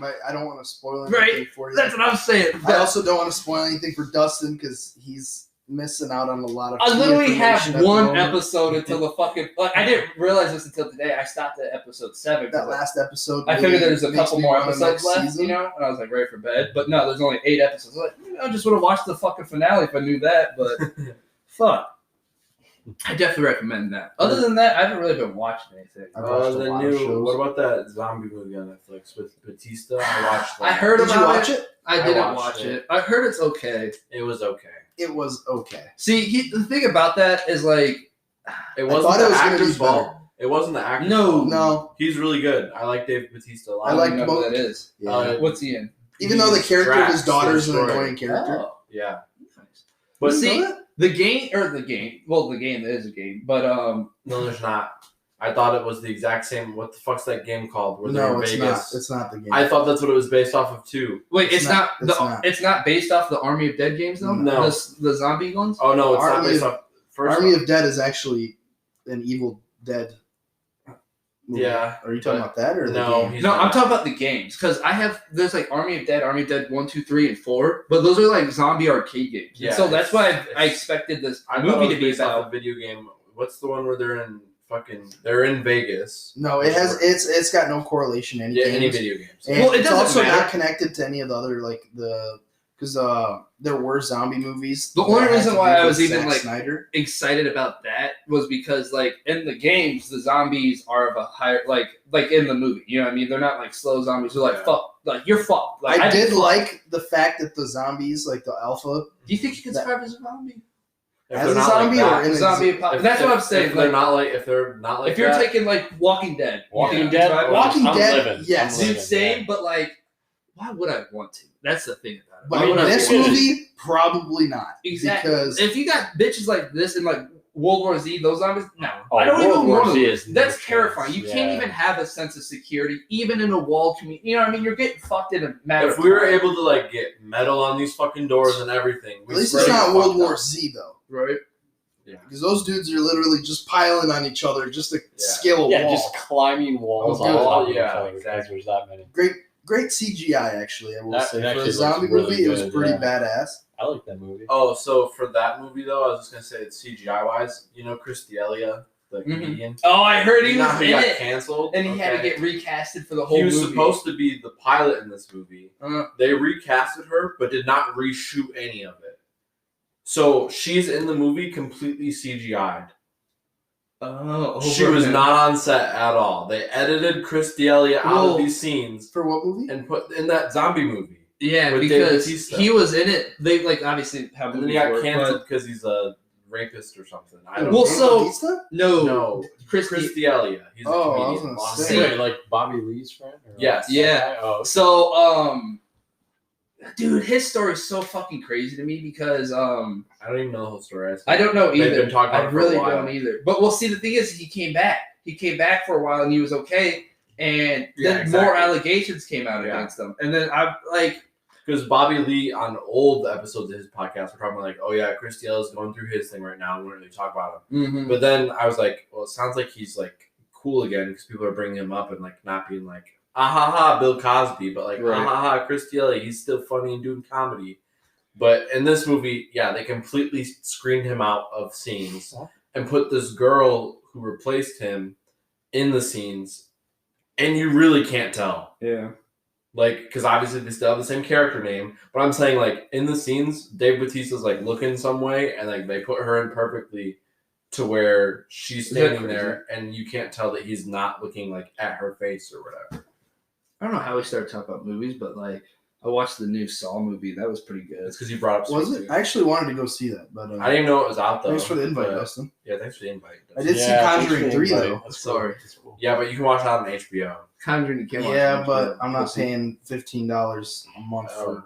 I don't want to spoil Right. anything for you. That's what I'm saying. I also don't want to spoil anything for Dustin because he's missing out on a lot of. I key literally information have at the one moment. episode until the fucking. Like, I didn't realize this until today. I stopped at episode 7. That last episode. I figured there's a makes couple me more wanna episodes next left, season. you know, and I was like ready for bed. But no, there's only 8 episodes. I was like, I just would have watched the fucking finale if I knew that. But fuck. I definitely recommend that. Other than that, I haven't really been watching anything. I've watched a the lot of new. shows. What about that zombie movie on Netflix with Batista? I watched that. I heard Did you about watch it? I I didn't watched watch it. it. I heard it's okay. It was okay. It was okay. See, the thing about that is like, It wasn't thought the it was gonna actor's be better. fault. It wasn't the actor's No. fault. No, He's really good. I like Dave Batista a lot. I like don't know who both- that is. yeah. What's he in? Even though the He's character of his Drax, daughter is an Destroyer. annoying character. Oh, Yeah. nice. But See, know that? the game. Well, the game is a game, but no, there's not. I thought it was the exact same. What the fuck's that game called? Where they're No, in it's Vegas? not. It's not the game. I thought that's what it was based off of too. wait, It's it's not. not- it's not. It's not based off the Army of Dead games though. No. the zombie ones. Oh no, it's not Army based of- off. First Army off, of Dead is actually an Evil Dead movie. Yeah, Are you talking but- about that or the no, game? he's No, not. I'm talking about the games because there's like Army of Dead 1, 2, 3, and 4, but those are like zombie arcade games. Yeah, So that's why it's- I expected this I thought it movie was to be based off about. a video game. What's the one where they're in Vegas? No, it has. It's got no correlation to any Yeah, games. any video games. And Well, it it's doesn't also matter. not connected to any of the other because there were zombie movies. The only that had reason to why do I with was even, Zack like, Snyder. Excited about that was because like in the games the zombies are of a higher like in the movie, you know what I mean? They're not like slow zombies. They're like Yeah. fuck, like you're fucked. Like I did fuck. like the fact that the zombies, like the alpha, Do you think you can that- survive as a zombie? If as they're a not zombie like or that, in a Zombie if- that's what I'm saying. If they're Like, not like if you're that, taking like Walking Dead, you Walking think you Dead? can survive? Walking I'm Dead, living. yes. I'm Dude, living, same, yeah. but like, why would I want to? That's the thing about it. but Why in would I this want to? movie, probably not. Exactly. Because If you got bitches like this in like World War Z, those zombies, no, Oh, I don't World even War want Z to. is That's no terrifying. You chance. can't Yeah. even have a sense of security, even in a walled community. You know what I mean? You're getting fucked in a matter if of we were time. able to like get metal on these fucking doors and everything, at least it's not World War Z though, right? Yeah. because those dudes are literally just piling on each other just to scale a Yeah, wall. just climbing walls Oh, on good. top of each Yeah, other because exactly. there's that many. Great CGI actually. I will That- say it for actually a looks zombie really movie, it was good, pretty yeah. badass. I like that movie. Oh, so for that movie though, I was just gonna say it's CGI wise. You know, Chris D'Elia, the comedian. Oh, I heard he You know was how in got it, canceled, and he had to Okay. get recasted for the whole He was movie. supposed to be the pilot in this movie. Uh, They recasted her, but did not reshoot any of it. So she's in the movie completely CGI'd. She was him. not on set at all. They edited Chris D'Elia out Well- of these scenes For what movie? and put in that zombie movie. Yeah, with Dave because Bautista. he was in it. They like obviously have And then he movies got work, canceled because he's a rapist or something. I don't Well, know. so- Bautista? but no, No, Chris. Chris D'Elia. He's a Oh, I comedian. was gonna Long say. See- time. Wait, like Bobby Lee's friend? Or Yes. Yeah. Oh, So dude, his story is so fucking crazy to me because I don't even know the whole story. I don't know They've either. been talking about I it for a really while. don't either. But well, see, the thing is, he came back. He came back for a while and he was okay, and Yeah, then exactly. more allegations came out Yeah. against him. And then I like, Because Bobby Lee on old episodes of his podcast were talking about like, oh yeah, Chris D'Elia is going through his thing right now. We don't really talk about him. But then I was like, well, it sounds like he's like cool again because people are bringing him up and like not being like, ah ha ha, Bill Cosby, but like, Right. ah ha ha, Chris D'Elia, he's still funny and doing comedy. But in this movie, yeah, they completely screened him out of scenes and put this girl who replaced him in the scenes, and you really can't tell. yeah, Like, because obviously they still have the same character name, but I'm saying like in the scenes, Dave Bautista's like looking some way, and like they put her in perfectly to where she's Is that standing there, and you can't tell that he's not looking like at her face or whatever. I don't know how we started talking about movies, but like I watched the new Saw movie. That was pretty good. It's because you brought up. Was Sweet it? Tooth. I actually wanted to go see that, but I didn't even know it was out though. thanks for the invite, but- Dustin. Yeah, thanks for the invite. I did see thanks Conjuring for the 3, invite. though. That's Sorry. Cool. That's cool. Yeah, but you can watch it on HBO. Conjuring, you can't watch Yeah, it. but I'm We'll not see. paying $15 a month Oh. for.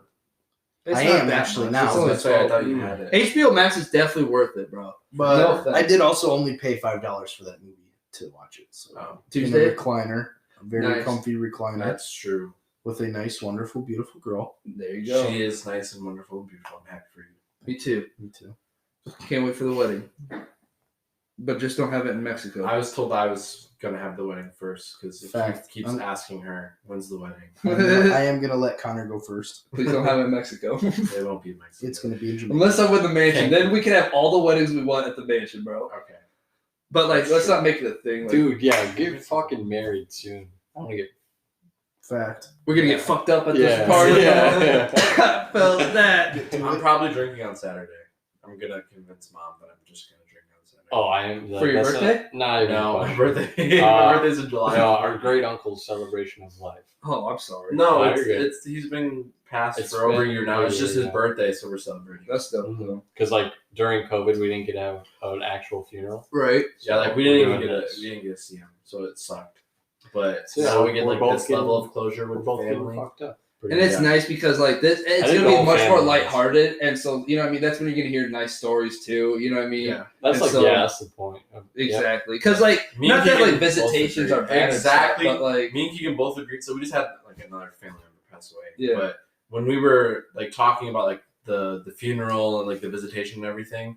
It's I not am that actually much. now. It's only That's why I 12. thought you had it. HBO Max is definitely worth it, bro. But No offense. I did also only pay $5 for that movie to watch it. So Oh, Tuesday? in a recliner, a very Nice. comfy recliner that's true. with a nice, wonderful, beautiful girl. There you go. She is nice and wonderful and beautiful. I'm happy for you. Me too. Me too. Can't wait for the wedding. But just don't have it in Mexico. I was told I was gonna have the wedding first because Fact. keeps asking her when's the wedding. I am gonna let Connor go first. Please don't have it in Mexico. They won't be in Mexico. It's gonna be in Jamaica. Unless I'm with the mansion. Okay. Then we can have all the weddings we want at the mansion, bro. Okay. But like, That's let's true. not make it a thing. Like, Dude, yeah, get fucking married soon. I want to get. Fact. we're gonna get fucked up at Yeah. this party. Yeah. I felt that. Get to I'm it. probably drinking on Saturday. I'm gonna convince mom that I'm just gonna drink on Saturday. Oh, I am. For your birthday? Not even a No, my question. birthday. My birthday's in July. No, our great uncle's celebration of life. Oh, I'm sorry. No, No, it's, you're good. it's he's been passed It's for over a been year now. a It's just year, his yeah. birthday, so we're celebrating. That's dope, though. Because like during COVID, we didn't get to have an actual funeral. Right. Yeah, like we We're didn't even doing get this. we didn't get to see him, so it sucked. But So, yeah, now we get we're like both this getting- level of closure We're with both the getting family. fucked up. And it's nice because like this, it's think gonna be all much more families. lighthearted, and so you know what I mean. That's when you're gonna hear nice stories too. You know what I mean? Yeah, That's And like so- that's the point. Yeah. Exactly. Because like Me not and that Keegan like both visitations agree. are bad, and Exactly. stuff, but like me and Keegan both agreed. So we just had like another family member pass away. Yeah. But when we were like talking about like the funeral and like the visitation and everything,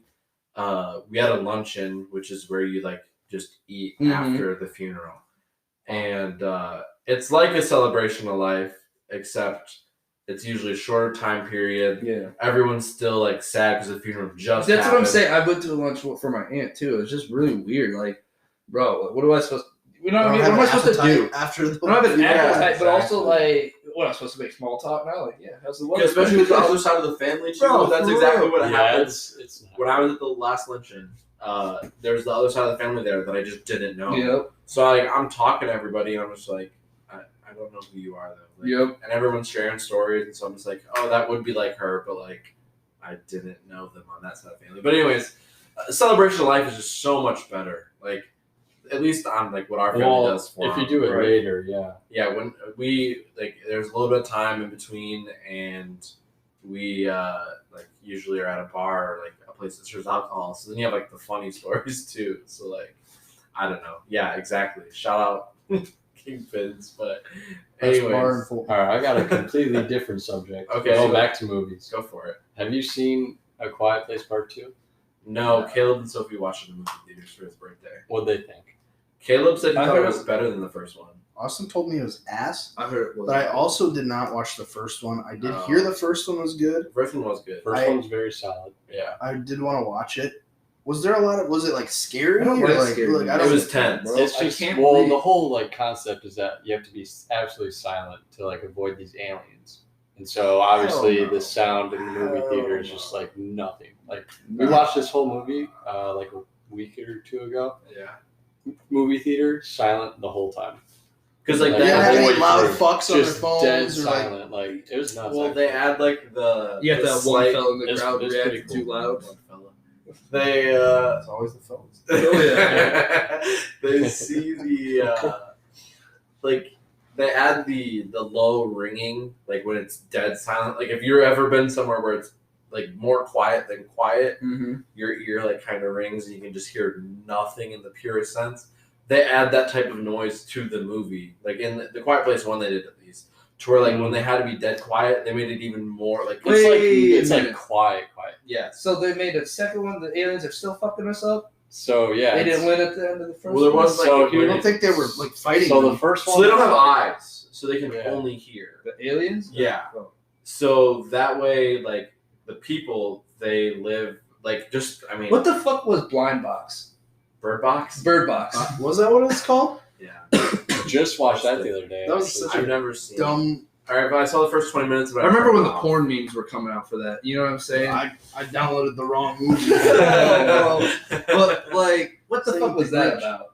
we had a luncheon, which is where you like just eat Mhm. after the funeral, and it's like a celebration of life, except it's usually a shorter time period. yeah. Everyone's still like sad because the funeral just That's what I'm happened. saying. I went to lunch for my aunt too. It was just really weird. Like, bro, what am I supposed? You know what I mean? What am I supposed to do? after the? I don't have an Yeah, appetite, but also exactly. like, what am I supposed to make small talk now? Like, yeah, how's the Yeah, weather? especially with the other side of the family too. Bro, That's for exactly real. what Yeah, happened. it's not. When I was at the last luncheon, there's the other side of the family there that I just didn't know. Yep. So like I'm talking to everybody, and I'm just like, I don't know who you are though. Like, Yep. And everyone's sharing stories, and so I'm just like, oh, that would be like her, but like I didn't know them on that side of the family. But anyways, celebration of life is just so much better. Like at least on like what our family Well, does for if you them, do it right? later, yeah. Yeah, when we like, there's a little bit of time in between, and we like usually are at a bar or like a place that serves alcohol. So then you have like the funny stories too. So like, I don't know. Yeah, exactly. Shout out Kingpins, but Best bar in anyways, Fulton. All right, I got a completely different subject. Okay, Go so- back to movies. go for it. Have you seen A Quiet Place Part 2? No, No. Caleb and Sophie watched it in the movie theaters for his birthday. What'd they think? Caleb said he I thought it heard- was better than the first one. Austin told me it was ass, I heard it was. but I also did not watch the first one. I did Oh. hear the first one was good. The first one was good. First I- one's very solid. Yeah, I did want to watch it. Was there a lot of? Was it like scary? I don't or like like, scary like I it don't. was tense. Bro, It's I just can't well, believe- the whole like concept is that you have to be absolutely silent to like avoid these aliens, and so obviously Hell no. the sound in the movie Hell theater is no. just like nothing. Like we watched this whole movie like a week or two ago. Yeah, Movie theater silent the whole time. because like Like, They that didn't the have whole any way loud through, fucks on their just phones dead or like. silent. Like it was nuts. well, they actually. add like the You have the that one slight- fellow in the It's- crowd it's reacting pretty cool. too loud. One fella. They It's always the phones. Oh, yeah. they see the like they add the low ringing like when it's dead silent. Like if you've ever been somewhere where it's like more quiet than quiet, Mm-hmm. your ear like kind of rings and you can just hear nothing in the purest sense. They add that type of noise to the movie. Like in the Quiet Place one, they did at least. To where like when they had to be dead quiet, they made it even more like It's like Wait it's a like minute. quiet. yes. So they made a second one. The aliens are still fucking us up. So yeah, They it's- didn't win at the end of the first Well, there one. was like So I here- don't think they were like fighting. So them. the first one. So they don't have eyes, so they can Yeah. only hear. The aliens. Yeah. Oh. So that way, like the people, they live like just. I mean, What the fuck was Blind Box? Bird Box? Bird Box. Was that what it was called? Yeah, Just watched that the other day. That was actually. such I've never seen. Dumb. All right, but I saw the first 20 minutes. But I remember when the turned it off. porn memes were coming out for that. You know what I'm saying? I downloaded the wrong movie. But like, what the Same fuck was with that Rich. about?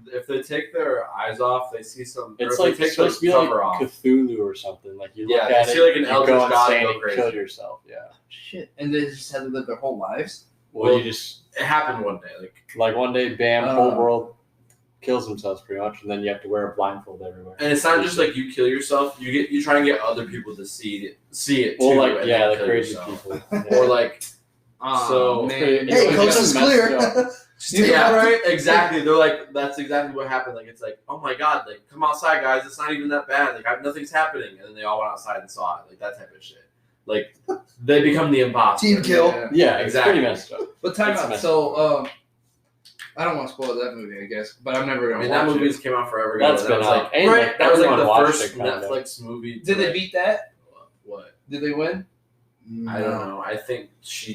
If they take their eyes off, they see some. It's or like if they take supposed to be the like cover off. Cthulhu or something. Like you look Yeah, at you it, see like an you eldritch go god insane go and crazy. kill yourself. Yeah. Shit. And they just had to live their whole lives. Well, Well, you just It happened one day. like one day, bam, whole world kills themselves pretty much, and then you have to wear a blindfold everywhere. And it's not just like you kill yourself. You try and get other people to see it Well, too. like and yeah, then the kill crazy yourself. people. Or like So- man. Hey, Hey, Yeah, coast it's is messed clear. up. Just take it yeah, out. right. Exactly. They're like, that's exactly what happened. Like, it's like, oh my god, like, come outside, guys. It's not even that bad. Like, nothing's happening. And then they all went outside and saw it. Like that type of shit. Like, they become the imposter. Team kill. Yeah. Yeah, it's Exactly. pretty messed up. But time It's out. messed So, I don't want to spoil that movie, I guess, but I'm never I gonna mean, that watch movie's it. came out forever ago. That's That been was out. like, And, right, that was like everyone the watched first it, kind of. Netflix movie. to, Did they like- beat that? What? Did they win? I don't know. I think she.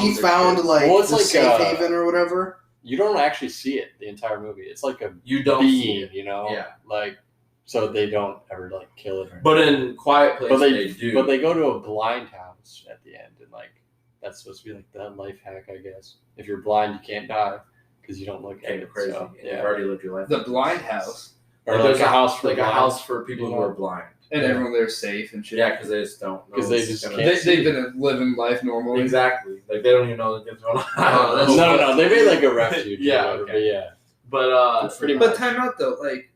She found like well, it's the like, safe haven or whatever. You don't actually see it the entire movie. It's like a You don't see being, it. you know. Yeah. Like, so they don't ever like kill it. Or But in Quiet Place, But they do. But they go to a blind house at the end, and like that's supposed to be like the life hack, I guess. If you're blind, you can't die. because you don't look at Kind it. of crazy. So, You've already lived your life. The blind house, Or There's like a house for like a blind. house for people who are blind. and Yeah. everyone there's safe and shit. Yeah, because they just don't. know 'Cause they what's just gonna- can't. They've been living life normally. Exactly. Like they don't even know what's going on. Oh, that's- No. They made like a refuge. Yeah, Or whatever, okay. but yeah. But Pretty But much. time out though, like,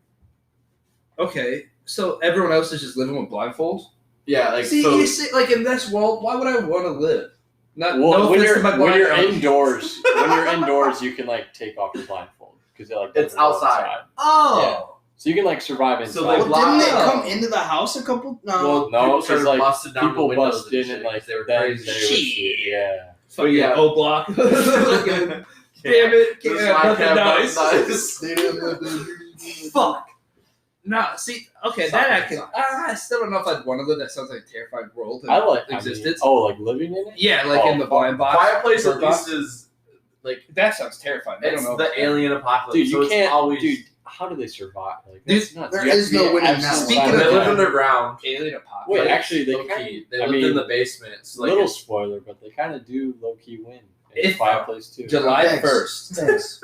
okay, so everyone else is just living with blindfolds. yeah, like See, so. you see, like in this world, why would I want to live? Not Well, no when offense you're to my when blind you're friends. indoors, you can like take off your blindfold because it like It's doesn't go outside. Oh, So you can like survive inside. So they Well, block- didn't they Oh. come into the house a couple? No. Well, No, people because started like busted down the people windows bust in shit, and like they were then crazy. they would Shit. see it. Yeah. fucking yeah. O block. Fucking damn it, This is can't why I have can't nothing have nice. nice. They didn't live there. Fuck. Nah, see, okay, that I can. I still don't know if I'd want to live. That sounds like a terrifying world. I like existence. like living in it. Yeah, like Oh, in the fuck. blind box. Quiet Place at Bird box. least is like That sounds terrifying. I it's don't know. the alien apocalypse. Dude, so you it's can't. always Dude, how do they survive? Like Dude, that's nuts. there You have is to be no winning now. absolutely Speaking they of- live silent. underground. Alien apocalypse. Wait, Like, actually, they low kind key. of. They I lived mean, in the basement. So like little spoiler, but they kind of do low key win. In If- Fireplace too. July Thanks. 1st. Thanks.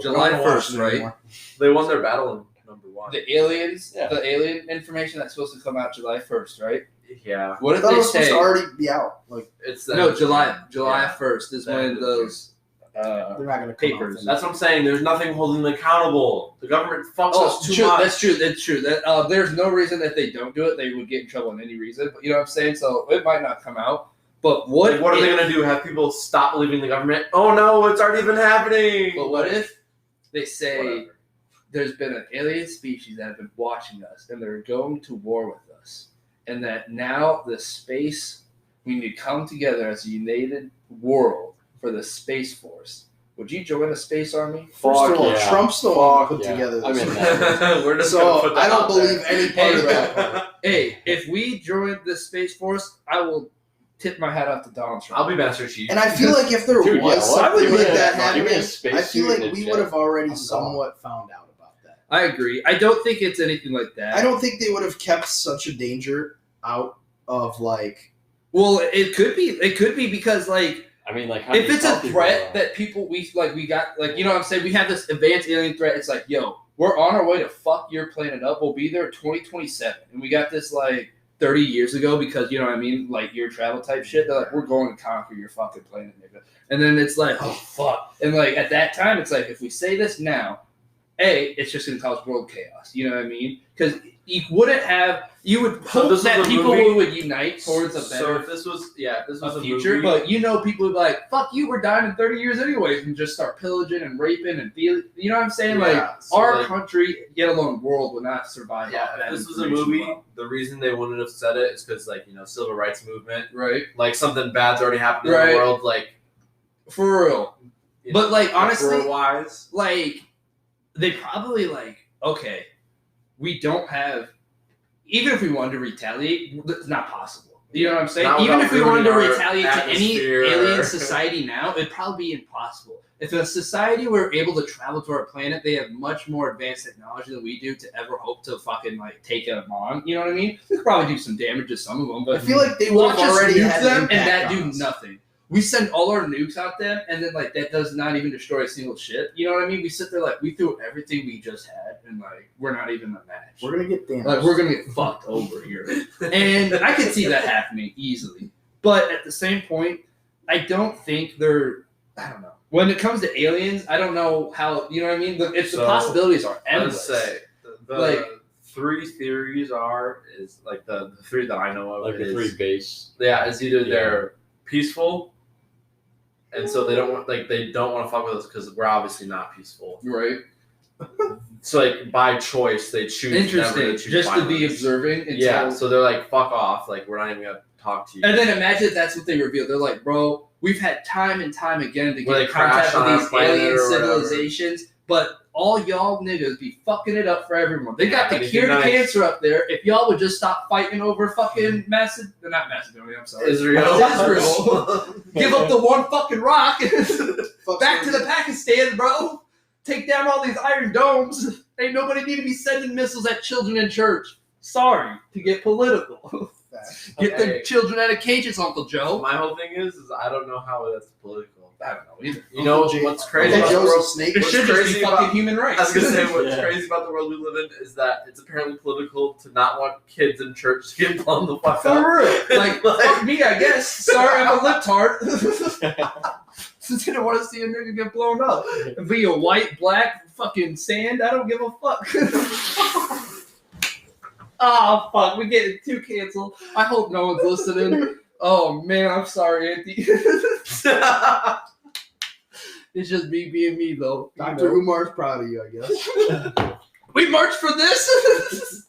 July I don't wanna watch 1st, it right? anymore. they won their battle in number one. The aliens, Yeah. the alien information that's supposed to come out July 1st, right? Yeah, What I did thought it they was supposed say? to already be out. Like it's No, July Yeah. 1st is That when is those they're not gonna come papers. out. That's what I'm saying. There's nothing holding them accountable. The government fucks Oh, us too true. much. That's true. That's true. That there's no reason that they don't do it. They would get in trouble in any reason. But you know what I'm saying? So it might not come out. But what? Like, what are they if- gonna do? Have people stop believing the government? Oh no, it's already been happening. But what if they say Whatever. there's been an alien species that have been watching us and they're going to war with us, and that now the space we need to come together as a united world for the Space Force. Would you join a space army? First of Fuck all, yeah. Trump's the one Fuck who put yeah. together I'm this. in that. We're just gonna So put that I don't out believe there. any part of that. Hey, if we join the Space Force, I will tip my hat off to Donald Trump. I'll be Master Chief. And I feel like if there Dude, yeah, was what? something Give me like a- that give me a happening, space I feel suit like and a we jet. would have already I'm somewhat found out about that. I agree. I don't think it's anything like that. I don't think they would have kept such a danger out of like. Well, it could be. It could be because like I mean, like, how if do you it's a tell people threat that people we got like, you know what I'm saying, we have this advanced alien threat. It's like, yo, we're on our way to fuck your planet up. We'll be there 2027, and we got this like 30 years ago because you know what I mean, like your travel type shit. They're like, we're going to conquer your fucking planet, nigga. And then it's like, oh fuck, and like at that time, it's like if we say this now, it's just gonna cause world chaos. You know what I mean? Because you wouldn't have. You would So hope this is that a people movie? would unite towards a So better if this was this was a a future, movie, but you know, people would be like, "Fuck you, we're dying in 30 years anyways," and just start pillaging and raping and you know what I'm saying? Like Yeah, so our like- country, yet alone world, would not survive. yeah, off that if this was a information movie, well. the reason they wouldn't have said it is because like civil rights movement, right? like something bad's already happened in Right. the world, like For real. But, like, honestly- wise, Like they probably like, okay, we don't have. Even if we wanted to retaliate, it's not possible. You know what I'm saying? Not Even without if we wanted to ruining our retaliate to any atmosphere. alien society now, it'd probably be impossible. If a society were able to travel to our planet, they have much more advanced technology than we do to ever hope to fucking like take them on. You know what I mean? We could probably do some damage to some of them, I but feel like they would watch have us already nuke had them an and that impact do on us. nothing. We send all our nukes out them, and then like that does not even destroy a single ship. You know what I mean? We sit there like we threw everything we just had, and like we're not even a match. We're gonna get damaged. Like we're gonna get fucked over here, and I could see that happening easily. But at the same point, I don't think they're. I don't know. When it comes to aliens, I don't know how. You know what I mean? The So, possibilities are I would endless. say the Like- three theories is like the three that I know of. like the is, three base. Yeah, it's either Yeah. they're peaceful, and so they don't want to fuck with us because we're obviously not peaceful. Right. So like by choice they choose never Interesting. to choose Just to be violence. observing. Until, Yeah, so they're like fuck off, like we're not even gonna talk to you. And then imagine if that's what they reveal. They're like, bro, we've had time and time again to Where get they contact crash on with our these planet alien or whatever. civilizations, but all y'all niggas be fucking it up for everyone. They got the anything cure to nice. cancer up there. If y'all would just stop fighting over fucking not Macedonia, I'm sorry. Israel. Israel. Give up the one fucking rock. Fuck Back to them. the Pakistan, bro. Take down all these iron domes. Ain't nobody need to be sending missiles at children in church. Sorry to get political. Facts. Get Okay. the children out of cages, Uncle Joe. My whole thing is I don't know how that's political. I don't know either. You know Uncle what's Jay- crazy Uncle about the Joe's a world? snake. It What's should just crazy be fucking about- human rights. I was gonna say what's Yeah. crazy about the world we live in is that it's apparently political to not want kids in church to get blown the fuck up. For real. Like, fuck me, I guess. Sorry, I'm a libtard. Didn't want to see a nigga get blown up. Be a white, black, fucking sand, I don't give a fuck. Oh, fuck, we're getting too canceled. I hope no one's listening. Oh, man, I'm sorry, Anthony. It's just me being me, though. You Dr. know. Umar's proud of you, I guess. We marched for this?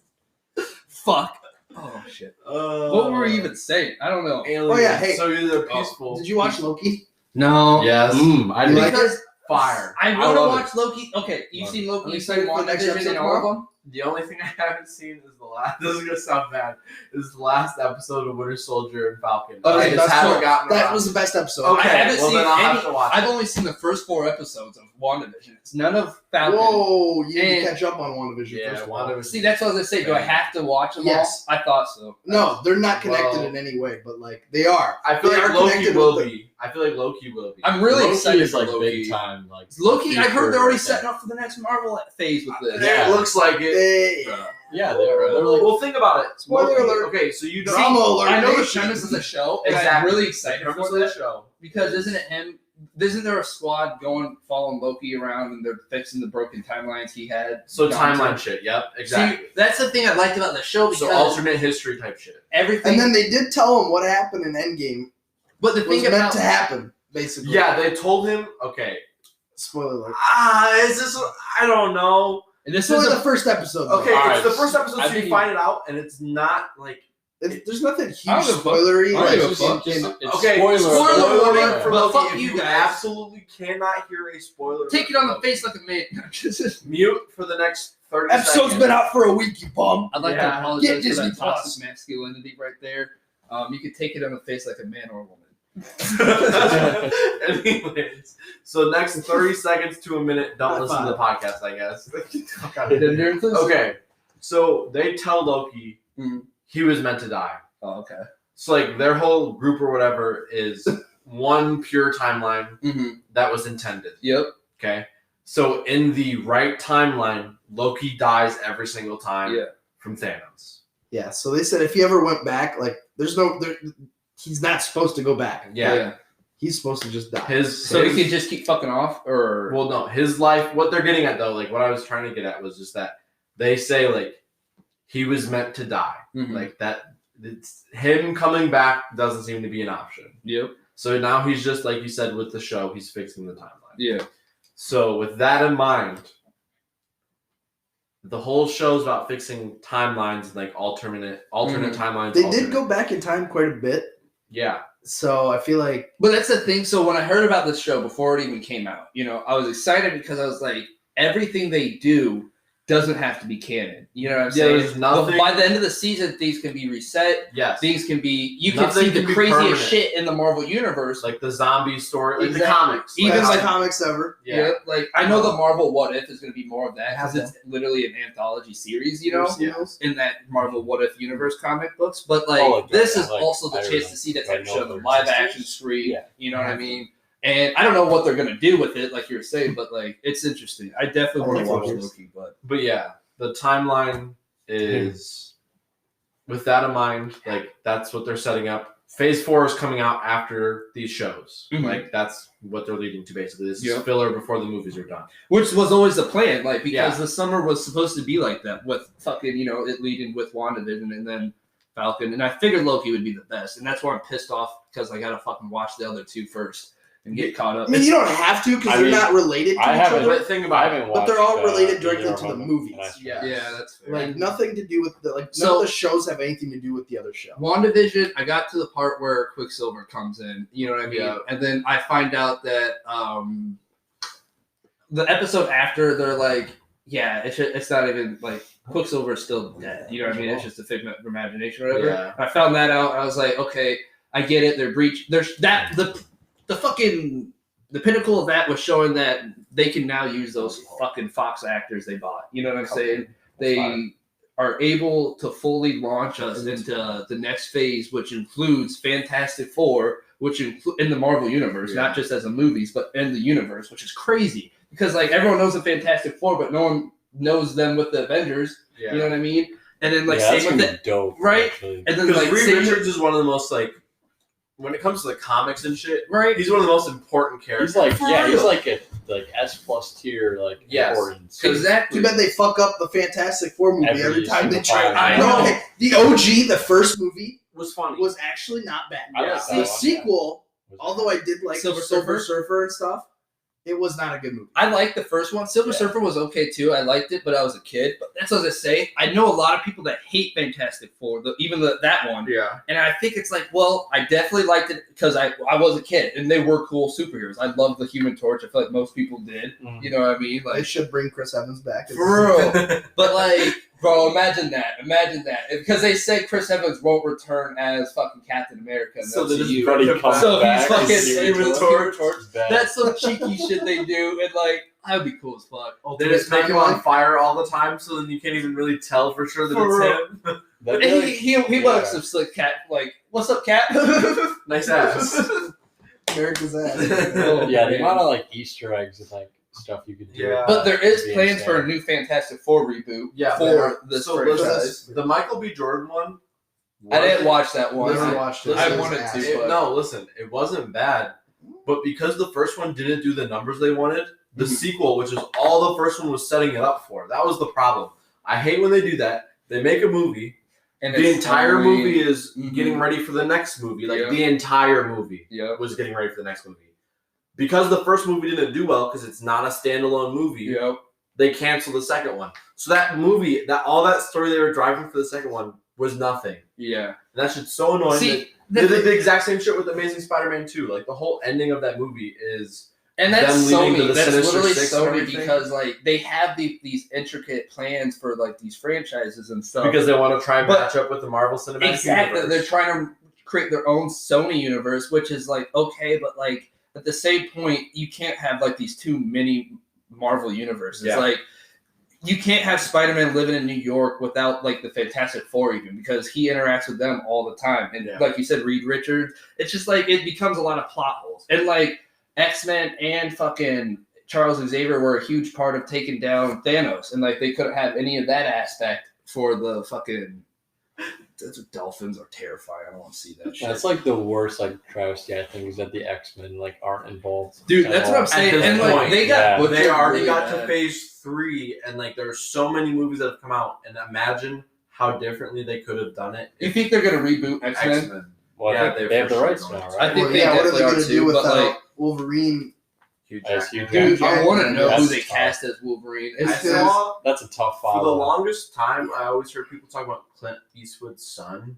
Fuck. Oh, shit. What were we even saying? I don't know. Aliens. Oh, yeah, hey. So either peaceful. Did you watch Loki? No. Yes. I You like Because Fire. I I want to love watch Loki. Okay, you've Love seen Loki, I'm you've excited seen for the next WandaVision episode and all of them? The only thing I haven't seen is the last. This is gonna sound bad. Is the last episode of Winter Soldier and Falcon. Okay, I just that's haven't cool. gotten That around. was the best episode. Okay, I haven't well seen then I'll any. have to watch. I've it. only seen the first 4 episodes of WandaVision. It's none of Falcon. Whoa, you need And- to catch up on WandaVision Yeah, first of all. WandaVision. See, that's what I was gonna say. Do I have to watch them Yes. all? I thought so. No, they're not connected Well- in any way, but like they are. I feel They like are Loki connected will with the- be. I feel like Loki will be. I'm really Loki excited is for like Loki. big time. Like Loki, I heard they're already future, setting up for the next Marvel phase with this. It looks like it. They, Yeah, they're like Well, think about it. Spoiler Loki- alert. Okay, so you don't. Drama alert. I know the nation. premise of the show, and I'm Exactly. really excited Premise for of the that show. because isn't there a squad following Loki around and they're fixing the broken timelines he had? So gone timeline to? shit. Yep, exactly. See, that's the thing I liked about the show because So alternate history type shit. everything. And then they did tell him what happened in Endgame but the was thing meant about to happen, basically. Yeah, they told him. Okay. Spoiler alert. Is this? I don't know. and this This is is a the first episode. though. Okay, Alright, it's the first episode, I so you think- find it out, and it's not like. There's nothing I huge don't give a fuck. spoilery. I don't like, give a just fuck. in- Okay, spoiler spoiler alert alert, for but Loki. fuck If you you guys. absolutely cannot hear a spoiler. take it alert on the for face Loki. like a man. Mute for the next 30 Episode's seconds. been out for a week, you bum. I'd like Yeah. to apologize Get for Disney that Plus. toxic masculinity right there. You could take it on the face like a man or a woman. Anyways, so next 30 seconds to a minute, don't High listen to the podcast, I guess. Okay, so they tell Loki Mhm. he was meant to die. Oh, okay. So like their whole group or whatever is one pure timeline Mm-hmm. that was intended. Yep. Okay, so in the right timeline, Loki dies every single time Yeah. from Thanos. Yeah, so they said if he ever went back, like, he's not supposed to go back. Yeah, He's supposed to just die. So he could just keep fucking off, or Well, no, his life. What they're getting at though, like what I was trying to get at was just that they say like he was meant to die. Mhm. Like that, it's, him coming back doesn't seem to be an option. Yep. So now he's just like you said with the show, he's fixing the timeline. Yeah. So with that in mind, the whole show's about fixing timelines, like alternate timelines. They alternate- did go back in time quite a bit, Yeah. so I feel like But that's the thing. So when I heard about this show before it even came out, I was excited because I was like, everything they do doesn't have to be canon. You know what I'm Yeah, saying? there's nothing- By the end of the season, things can be reset. Yes. Things can be. You can Nothing see the can be craziest permanent. shit in the Marvel universe. Like the zombie story, like Exactly. the comics. Even best like- comics ever. Yeah. Like I know the Marvel What If is going to be more of that because Yeah. it's literally an anthology series. Ever seen those? In that Marvel What If universe comic books, but like this that, is like, also the I chance remember- to see that I type of know show, the their live existence. action spree. Yeah. You know what I mean? And I don't know what they're gonna do with it, like you were saying, but like it's interesting. I definitely I want think to watch it is. Loki, but But yeah, the timeline is with that in mind, like that's what they're setting up. Phase 4 is coming out after these shows. Mhm. Like that's what they're leading to basically. This Yep. is filler before the movies are done. which was always the plan, like because Yeah. the summer was supposed to be like that with fucking it leading with WandaVision and then Falcon, and I figured Loki would be the best, and that's why I'm pissed off because I gotta fucking watch the other two first and get caught up. I mean, you don't have to because I they're mean, not related to I each haven't- other. But think I about it. haven't But watched. they're all related either directly of to the them, movies. and I- Yeah. Yeah, that's fair. Like nothing to do with none So- of the shows have anything to do with the other show. WandaVision, I got to the part where Quicksilver comes in, you know what I mean? Yeah. And then I find out that the episode after, they're like, yeah, it's not even like Quicksilver is still dead. You know what I mean? It's just a figment of imagination or whatever. Yeah. I found that out. And I was like, okay, I get it. There's that the fucking the pinnacle of that was showing that they can now use those fucking Fox actors they bought. You know what I'm saying? They are able to fully launch us into the next phase, which includes Fantastic Four, which in the Marvel universe, not just as a movies, but in the universe, which is crazy because like everyone knows the Fantastic Four, but no one knows them with the Avengers. Yeah. You know what I mean? And then like that's same with gonna be dope, right? actually. And then Because like Reed same Richards is one of the most like, when it comes to the comics and shit, right? he's one of the most important characters. He's like, For yeah, he's real. like a S plus tier, like Yes. importance. Exactly. Too bad they fuck up the Fantastic Four movie every time they single try. time. I No, know. okay, the OG, the first movie, was funny. was actually not bad. I like Yeah. that The one, sequel, although I did like Silver Silver Surfer? Surfer and stuff, it was not a good movie. I liked the first one. Silver Yeah. Surfer was okay too. I liked it, but I was a kid. But that's what I was gonna say. I know a lot of people that hate Fantastic Four, that one. Yeah. And I think it's like, well, I definitely liked it because I was a kid and they were cool superheroes. I loved the Human Torch. I feel like most people did. Mhm. You know what I mean? They Like should bring Chris Evans back. for real. But like, bro, imagine that. Because they say Chris Evans won't return as fucking Captain America. In So the they just MCU. brought him back. So he's back fucking as Human Torch. Bad. That's some cheeky shit they do, and like that would be cool as fuck. They just make him on fire all the time, so then you can't even really tell for sure that For it's him. That'd And be he like- looks some slick cat. Like, what's up, cat? Nice ass. America's ass. Oh, yeah, the man. amount of like Easter eggs and like stuff you could do. Yeah. But there is Would be plans insane. for a new Fantastic Four reboot Yeah, for this so franchise. the Michael B. Jordan one. I didn't watch that one. Never watched it. I It was wanted ass. to. But No, listen, it wasn't bad, but because the first one didn't do the numbers they wanted, the Mhm. sequel, which is all the first one was setting it up for, that was the problem. I hate when they do that. They make a movie, and the it's entire only- movie is Mhm. getting ready for the next movie. Like Yeah. the entire movie Yep. was getting ready for the next movie. Because the first movie didn't do well, because it's not a standalone movie, Yep. they canceled the second one. So that movie, all that story they were driving for the second one was nothing. Yeah. And that shit's so annoying. See, They did the exact same shit with Amazing Spider-Man 2. Like the whole ending of that movie is and that's them leading to Sony. the That's Sinister literally Six and Sony everything. because like they have these intricate plans for like these franchises and stuff. because they want to try and But- match up with the Marvel Cinematic Exactly. Universe. They're trying to create their own Sony universe, which is like okay, but like at the same point, you can't have like these two mini Marvel universes. Yeah. Like you can't have Spider-Man living in New York without like the Fantastic Four even because he interacts with them all the time. And Yeah. like you said, Reed Richards, it's just like it becomes a lot of plot holes. And like X-Men and fucking Charles Xavier were a huge part of taking down Thanos. And like they couldn't have any of that aspect for the fucking the Dolphins are terrifying. I don't want to see that shit. That's like the worst like travesty I think is that the X-Men like aren't involved. Dude, at that's what I'm all. saying. this And like point, they got yeah. butchered They already really got to bad. phase 3, and like there's so many movies that have come out, and imagine how differently they could have done it. You think they're gonna reboot X-Men? X-Men. Well, Yeah, they have for the sure rights going now, to. I right? think Well, they yeah, what are definitely they are going to too, do but, without like, Wolverine? Hugh That's Jackman. Hugh Dude, I want to know who That's they tough. cast as Wolverine. I It's Because- saw That's a tough for the follow. longest time, I always heard people talk about Clint Eastwood's son,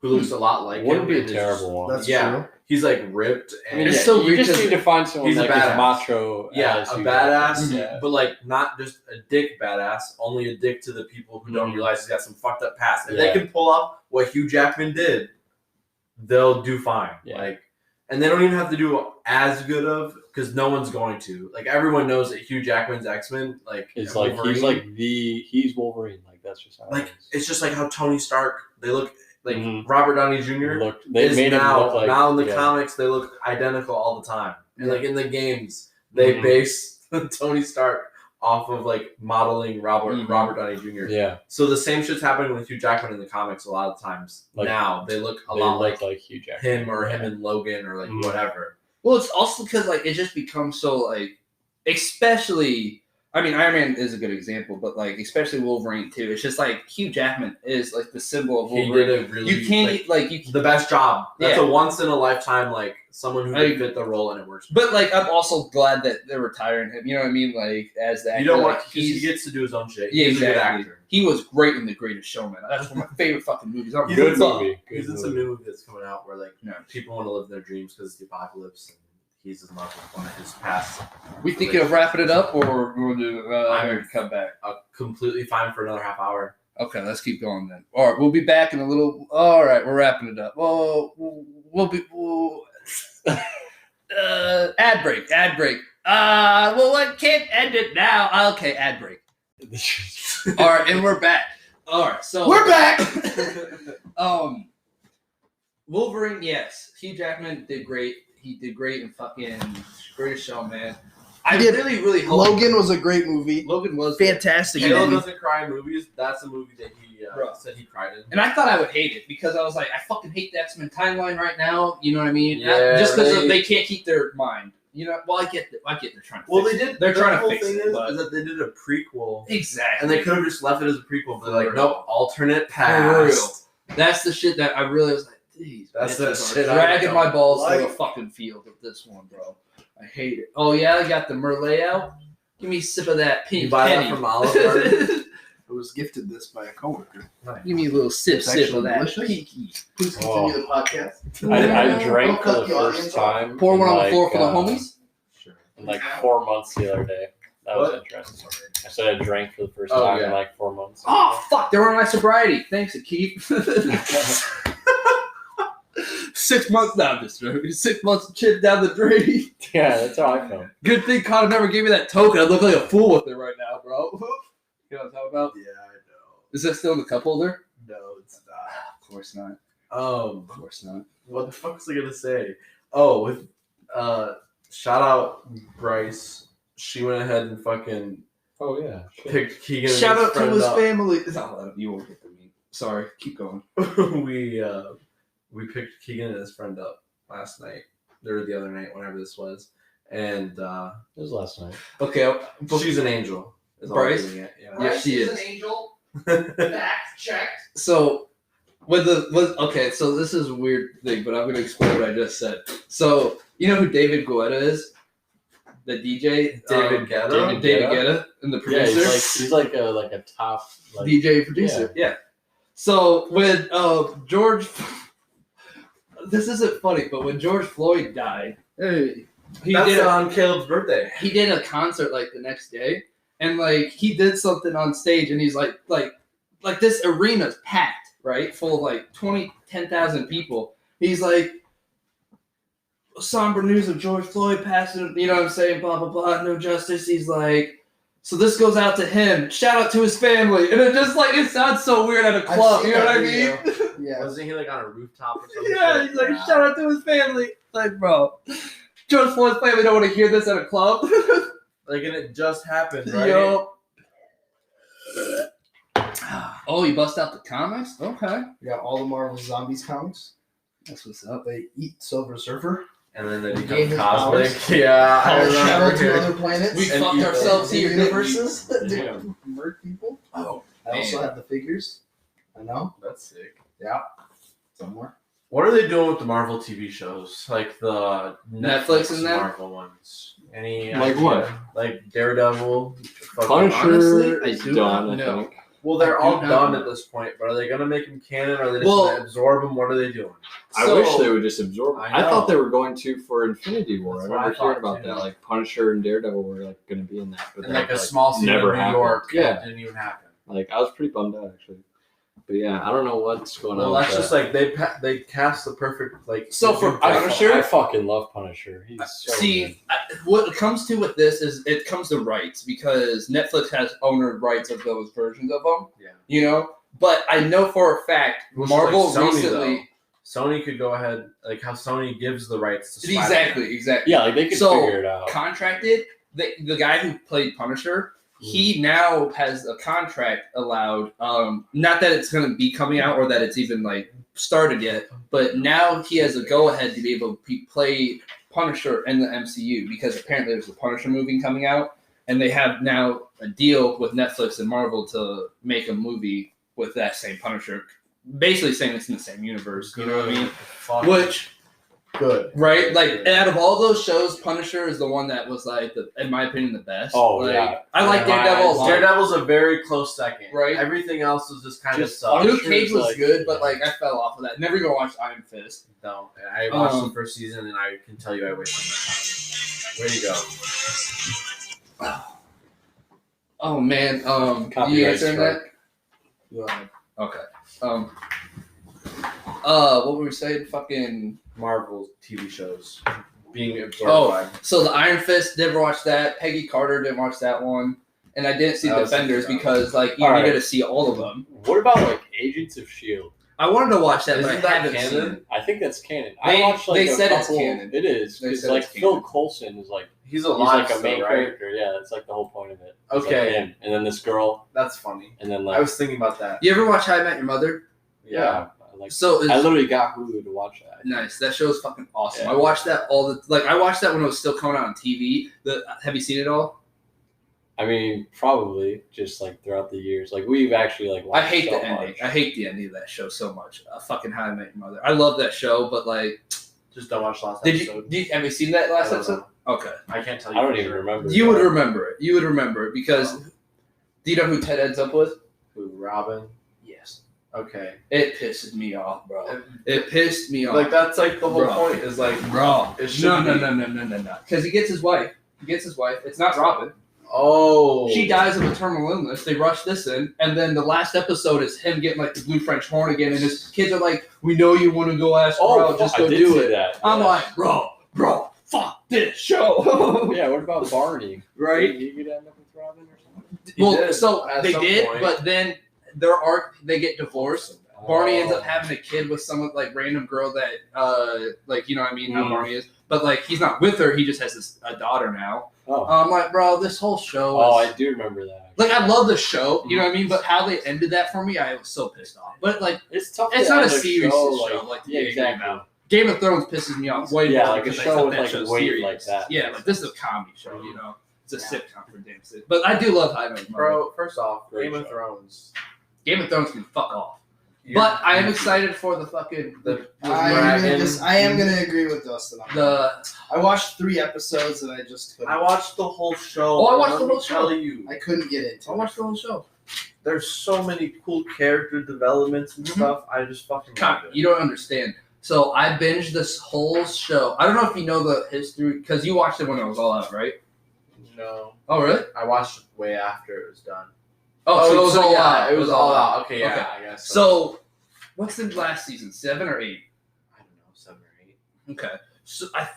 who looks a lot like Wouldn't him. be a and is terrible one. That's yeah. true. He's like ripped I and mean, It's yeah, so you weird just 'cause need to find someone he's a like as badass. macho. yeah, as a Hugh badass, Jackman. Yeah. but like not just a dick badass, only a dick to the people who don't Mhm. realize he's got some fucked up past. If Yeah. they can pull off what Hugh Jackman did, they'll do fine. Yeah. Like, and they don't even have to do as good of because no one's going to. Like everyone knows that Hugh Jackman's X-Men, like It's like he's Wolverine, he's Wolverine. Like that's just how like it is. it's just like how Tony Stark. They look like Mhm. Robert Downey Jr. They is made him now look like now in the yeah. comics they look identical all the time, and Yeah. like in the games they Mhm. base Tony Stark off of like modeling Robert Mhm. Downey Jr. Yeah, So the same shit's happening with Hugh Jackman in the comics a lot of times. Like, now they look a they lot look like Hugh Jackman. him or him Yeah. and Logan or like Mhm. whatever. well, it's also because like it just becomes so like, especially. I mean, Iron Man is a good example, but like especially Wolverine too. It's just like Hugh Jackman is like the symbol of He Wolverine. did a really You can't like you. the best job. That's Yeah. a once in a lifetime like someone who I can fit the role and it works. But like, I'm also glad that they're retiring him. You know what I mean? Like as the actor, You don't like, want because he gets to do his own shit. Yeah, He's a good exactly. actor. He was great in The Greatest Showman. That's one of my favorite fucking movies. I'm He's Good in movie. Good He's in some movie. new movie that's coming out where like Yeah. people want to live their dreams because it's the apocalypse and he's in love with one of his past. We thinking of wrapping it up, or we'll do I'm- come back. Completely fine for another half hour. Okay, let's keep going then. All right, we'll be back in a little. All right, we're wrapping it up. Well, we'll be. Ad break. Well, I can't end it now. Okay, ad break. All right, and we're back. All right, so We're back. Wolverine, yes. Hugh Jackman did great. He did great in fucking Greatest Showman. I really hope Logan was a great movie. Logan was Fantastic. And Caleb then- doesn't cry in movies. That's a movie that he Bro. said he cried in. And I thought I would hate it because I was like, I fucking hate the X-Men timeline right now. You know what I mean? Yeah, just because they can't keep their mind. You know? Well, I get they're trying to. Well, fix they it. did. They're the trying to whole fix thing it. But is that they did a prequel, exactly. and they could have just left it as a prequel, but like, For nope, alternate For real. past. That's the shit that I really was like, these That's the bitches are shit I dragging don't my balls through like. the fucking field with this one, bro. I hate it. Oh yeah, I got the Merlot out. Give me a sip of that pink You buy penny. that from Olive Garden? I was gifted this by a coworker. Give me a little sip It's of actually that delicious. pinky. Please continue the podcast. I drank for Don't cut the the first audience off. time. Pour one in on the floor for the like, homies. Sure. in like 4 months the other day. That was interesting. I said I drank for the first Oh, time yeah. in like 4 months. Oh fuck! They were on my sobriety. Thanks, Keith. 6 months now, I'm just joking. 6 months chip down the drain. Yeah, that's how I felt. Good thing Connor never gave me that token. I look like a fool with it right now, bro. You know what I'm talking about? Yeah, I know. Is that still in the cup holder? No, it's not. Of course not. Um, Of course not. what the fuck was I gonna say? Oh, with shout out Bryce. She went ahead and fucking Oh yeah. picked Keegan. and Shout out to friend his up. family. Oh, you won't get the meme. Sorry. Keep going. we picked Keegan and his friend up last night, or the other night, whenever this was, and It was last night. Okay. she's an angel. Is all Bryce? I'm doing it, yeah. Yeah, she is. an angel. Yeah. Fact checked. So, okay, so this is a weird thing, but I'm going to explain what I just said. So, you know who David Guetta is? The DJ? David Guetta? David Guetta, and the Yeah, producer? he's like a top like DJ producer. Yeah. So when George, this isn't funny, but when George Floyd died, he That's did on Caleb's birthday. he did a concert like the next day, and like he did something on stage, and he's like this arena's packed, right, full of like 10,000 people. He's like, somber news of George Floyd passing, you know what I'm saying, blah blah blah, no justice. He's like, so this goes out to him. Shout out to his family. And it just like, it sounds so weird at a club. You know what I mean? Yeah. Wasn't he like on a rooftop or something? Yeah, he's like, shout out to his family. Like, bro, George Floyd's family don't want to hear this at a club. Like, and it just happened, right? Yo. Oh, you bust out the comics? Okay. We got all the Marvel Zombies comics. That's what's up. They eat Silver Surfer. And then they Gain become his cosmic. powers. Yeah, I Oh, travel remember. to other planets. We And fucked eat ourselves Other here, didn't we? universes. Yeah. Dude, murk people. Oh, I also man. have the figures. I know. That's sick. Yeah. Somewhere. What are they doing with the Marvel TV shows? Like the Netflix and that? Marvel ones. Any Like idea? what? Like Daredevil. fucking- Punisher honestly, I is do done, not I know. think. Well, they're I do all not done know. at this point, but are they gonna make them canon? Or are they just Well- gonna absorb them? What are they doing? I So- wish they would just absorb. I I know. thought they were going to for Infinity War. That's I what I remember hearing thought, about too. that. Like Punisher and Daredevil were like going to be in that, but And that, like a small scene never in New happened. York. Yeah. That didn't even happen. Like I was pretty bummed out actually. But yeah, I don't know what's going Well, on. that's with just that. like they cast the perfect like. So for Punisher, I fucking love Punisher. He's so good. See, what it comes to with this is it comes to rights because Netflix has owner rights of those versions of them. Yeah. You know, but I know for a fact Which is Marvel like Sony, recently. Sony could go ahead, like how Sony gives the rights to Spider-Man. Exactly. Yeah, like they could So, figure it out. Contracted. The guy who played Punisher, he now has a contract allowed. Not that it's going to be coming out or that it's even like started yet, but now he has a go ahead to be able to play Punisher in the MCU because apparently there's a Punisher movie coming out, and they have now a deal with Netflix and Marvel to make a movie with that same Punisher, basically saying it's in the same universe. You know what I mean? Fuck. Which. Good. Right, like out of all those shows, Punisher is the one that was like, in my opinion, the best. Oh, like, yeah. I like Yeah, Daredevil a lot. Daredevil's a very close second. Right. Everything else is just kind Just of sucked. Luke Cage was like- good, but like I fell off of that. Never even watched Iron Fist. No, I watched Um, the first season and I can tell you I wasted my time. Way to go. Oh man, you Copyright answering that? Yeah. Okay. What were we saying? Fucking. Marvel TV shows being absorbed Oh, by. so the Iron Fist, never watched that. Peggy Carter didn't watch that one, and I didn't see That was Defenders something because like you All needed right. to see all of them. What about like Agents of Shield? I wanted to watch that, but Isn't I that haven't seen canon? it. I think that's canon. They- I watched like they a said it's couple. canon. It is. They It's said like it's Phil canon. Coulson is like He's he's alive like a main still, right? character. Yeah, that's like the whole point of it. It's like Okay. him. And then this girl, That's funny. and then I like was thinking about that. You ever watch How I Met Your Mother? Yeah. like So it's I literally got Hulu to watch that. nice. That show's fucking awesome. Yeah. I watched that I watched that when it was still coming out on TV. Have you seen it all? I mean, probably just like throughout the years. Like we've actually like I watched hate so the ending. much. I hate the ending of that show so much. Fucking How I Met Your Mother. I love that show, but like, Just don't watch last did episode. you have you seen that last I don't episode? know. Okay, I can't tell you. I don't for even sure. remember. you would that. remember it. You would remember it because do you know who Ted ends up with? Who, Robin? Yes. Okay. It pisses me off, bro. It pissed me off. Like that's like the whole Bro. point is like bro. It should No. be. Because he gets his wife. It's not Robin. oh She dies of a terminal illness. They rush this in, and then the last episode is him getting like the blue French horn again, and his kids are like, "We know you want to go ask her out, just I go did do see it." That. I'm yeah. like, bro, fuck this show, Yeah. What about Barney? right? Did he get end up with Robin or something? He Well, did so at they some did, point. but then they get divorced. Barney ends up Oh. having a kid with some like random girl that, like, you know what I mean, how Mm. Barney is. But like, he's not with her. He just has a daughter now. Oh. I'm like, bro, this whole show. Oh, is, I do remember that. like, I love the show. You know what I mean? But how they ended that for me, I was so pissed off. But like, It's tough. it's to not a end serious show. show. Like, Yeah, exactly. About. Game of Thrones pisses me off way Yeah, more like a because I show thought with, that like, show's weight serious. like that. Yeah, like this is a comedy show. You know, it's a sitcom for damn sake. But I do love High Note. Bro, first off, Great Game of show. Thrones. Game of Thrones can fuck off. But I am excited for the fucking I am gonna agree with Dustin on that. the. I watched 3 episodes and I just couldn't. I watched the whole show. Oh, I watched Let the me whole show. Tell you, I couldn't get into I it. watched the whole show. there's so many cool character developments and Mhm. stuff. I just fucking God, love it. you don't understand. So I binged this whole show. I don't know if you know the history because you watched it when it was all out, right? No, Oh, really? I watched it way after it was done. Oh, so it was all yeah, out. It was all out. Okay, yeah, Okay. I guess. So, what's the last season? 7 or 8? I don't know, 7 or 8. Okay. So I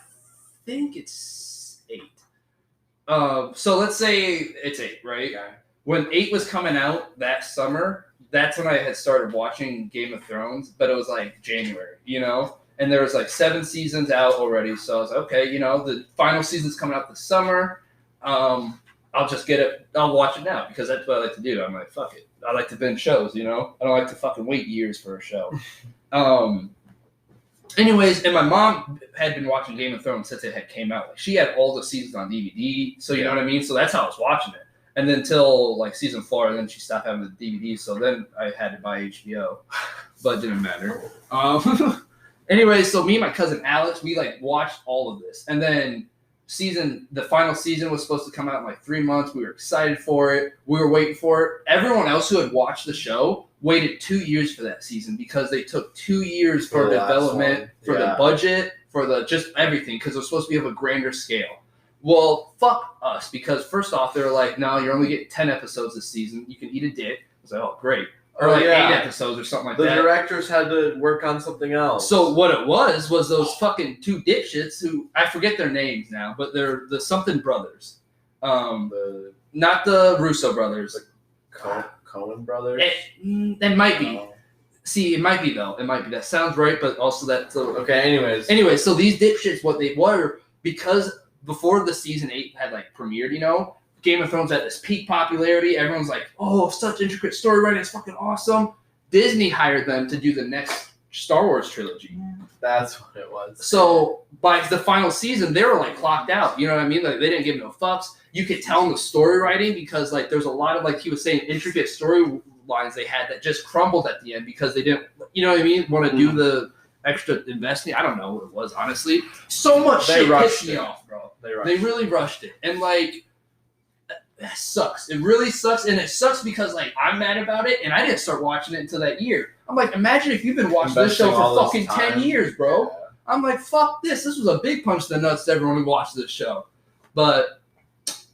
think it's 8. So let's say it's 8, right? Okay. When 8 was coming out that summer, that's when I had started watching Game of Thrones, but it was like January, you know? And there was like 7 seasons out already, so I was like, okay, you know, the final season's coming out this summer. I'll just get it. I'll watch it now because that's what I like to do. I'm like, fuck it. I like to binge shows, you know? I don't like to fucking wait years for a show. Anyways, and my mom had been watching Game of Thrones since it had came out. Like, she had all the seasons on DVD, so you know what I mean? So that's how I was watching it. And then till like season 4, and then she stopped having the DVD, so then I had to buy HBO, but it didn't matter. Anyway, so me and my cousin Alex, we like watched all of this, and then the final season was supposed to come out in like 3 months. We were excited for it. We were waiting for it. Everyone else who had watched the show waited 2 years for that season because they took 2 years for the last development, one. for Yeah. the budget, for the just everything, because it was supposed to be of a grander scale. Well, fuck us, because first off, they were like, no, you're only getting 10 episodes this season. You can eat a dick. I was like, oh, great. Or Oh, like yeah. 8 episodes or something like The that. directors had to work on something else. So what it was those fucking 2 dipshits who, I forget their names now, but they're the something brothers. the Not the Russo brothers. Coen brothers. It might be. Oh. See, it might be though. It might be. That sounds right, but also that's Okay. Anyways. Anyway, so these dipshits, what they were, because before the season 8 had like premiered, you know, Game of Thrones had this peak popularity. Everyone's like, oh, such intricate story writing, it's fucking awesome. Disney hired them to do the next Star Wars trilogy. That's what it was. So by the final season, they were like clocked out. You know what I mean? Like they didn't give no fucks. You could tell in the story writing because like there's a lot of, like he was saying, intricate storylines they had that just crumbled at the end because they didn't, you know what I mean, want to do the extra investing. I don't know what it was, honestly. So much They shit rushed pissed me it. off, bro. They They really rushed it. And like that sucks. It really sucks. And it sucks because like I'm mad about it and I didn't start watching it until that year. I'm like, imagine if you've been watching this show Investing all for this fucking time. 10 years, bro. Yeah. I'm like, fuck this. This was a big punch to the nuts to everyone who watched this show. But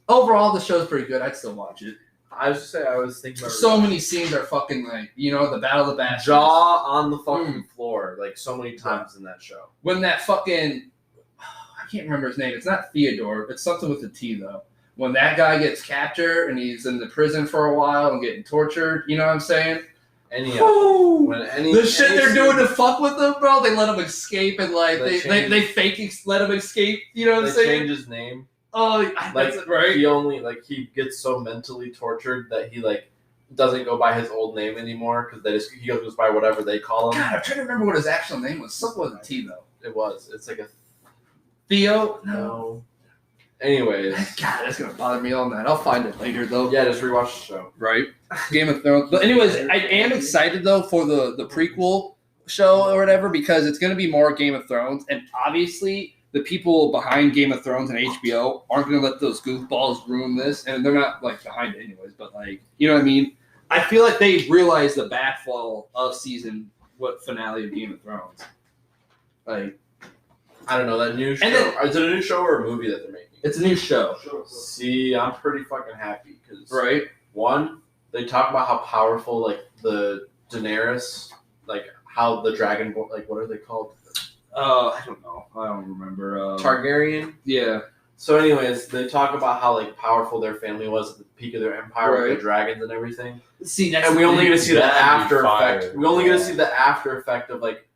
overall, the show's pretty good. I'd still watch it. I was just saying. I was thinking about So many scenes are fucking like, you know, the Battle of the Bastards. jaw on the fucking floor like so many times in that show. When that fucking, I can't remember his name. It's not Theodore. It's something with a T though. When that guy gets captured and he's in the prison for a while and getting tortured, you know what I'm saying? The shit they're doing to fuck with them, bro. They let him escape and like they let him escape. You know what I'm They saying? change his name. Oh, Like that's it, right. he gets so mentally tortured that he like doesn't go by his old name anymore because he goes by whatever they call him. God, I'm trying to remember what his actual name was. Something with a T though. It's like a Theo. no. Anyways, God, that's gonna bother me all night. I'll find it later though. yeah, just rewatch the show. Right. Game of Thrones. But anyways, I am excited though for the prequel show or whatever because it's gonna be more Game of Thrones, and obviously the people behind Game of Thrones and HBO aren't gonna let those goofballs ruin this, and they're not like behind it anyways. But like, you know what I mean? I feel like they realized the backfall of finale of Game of Thrones. Like, I don't know that new show. And then- Is it a new show or a movie that they're making? it's a new show, See, I'm pretty fucking happy because right? one, they talk about how powerful like the Daenerys, like how the dragon, like what are they called? I don't know. I don't remember. Targaryen. Yeah. So, anyways, they talk about how like powerful their family was at the peak of their empire with Right. the dragons and everything. See, that's And we only get to see the That'd be after fire. effect. We only get to see the after effect of like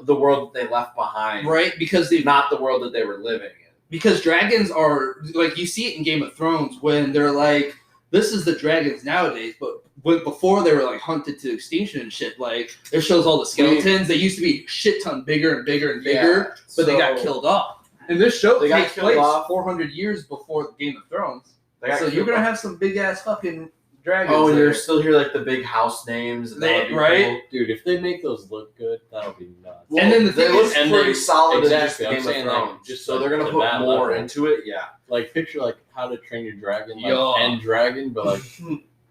the world that they left behind, right because they not the world that they were living in. because dragons are like you see it in Game of Thrones when they're like this is the dragons nowadays, but before they were like hunted to extinction and shit. Like it shows all the skeletons. They used to be shit ton bigger and bigger and bigger, but they got killed off. And this show They got takes killed place off. 400 years before Game of Thrones. They got So you're killed gonna off. have some big ass fucking dragons. Oh, and there. you're still hear like the big house names. And that would be Right? cool. Dude, if they make those look good, that'll be nuts. Well, And then the they thing look is- and pretty they- solid exactly, in I'm just Game saying, of like, Thrones. just so like they're gonna to put that more level. into it. Yeah. Like picture like How to Train Your Dragon, like Yo. End Dragon, but like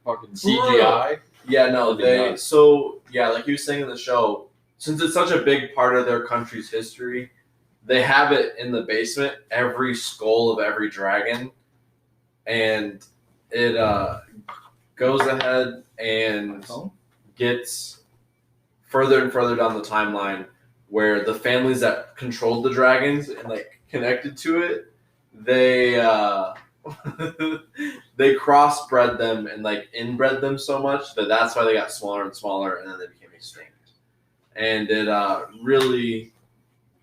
fucking CGI. Yeah, no, That'd be they nuts. so yeah, like you were saying in the show, since it's such a big part of their country's history, they have it in the basement, every skull of every dragon, and it goes ahead and gets further and further down the timeline where the families that controlled the dragons and like connected to it, they they crossbred them and like inbred them so much that's why they got smaller and smaller and then they became extinct. And it really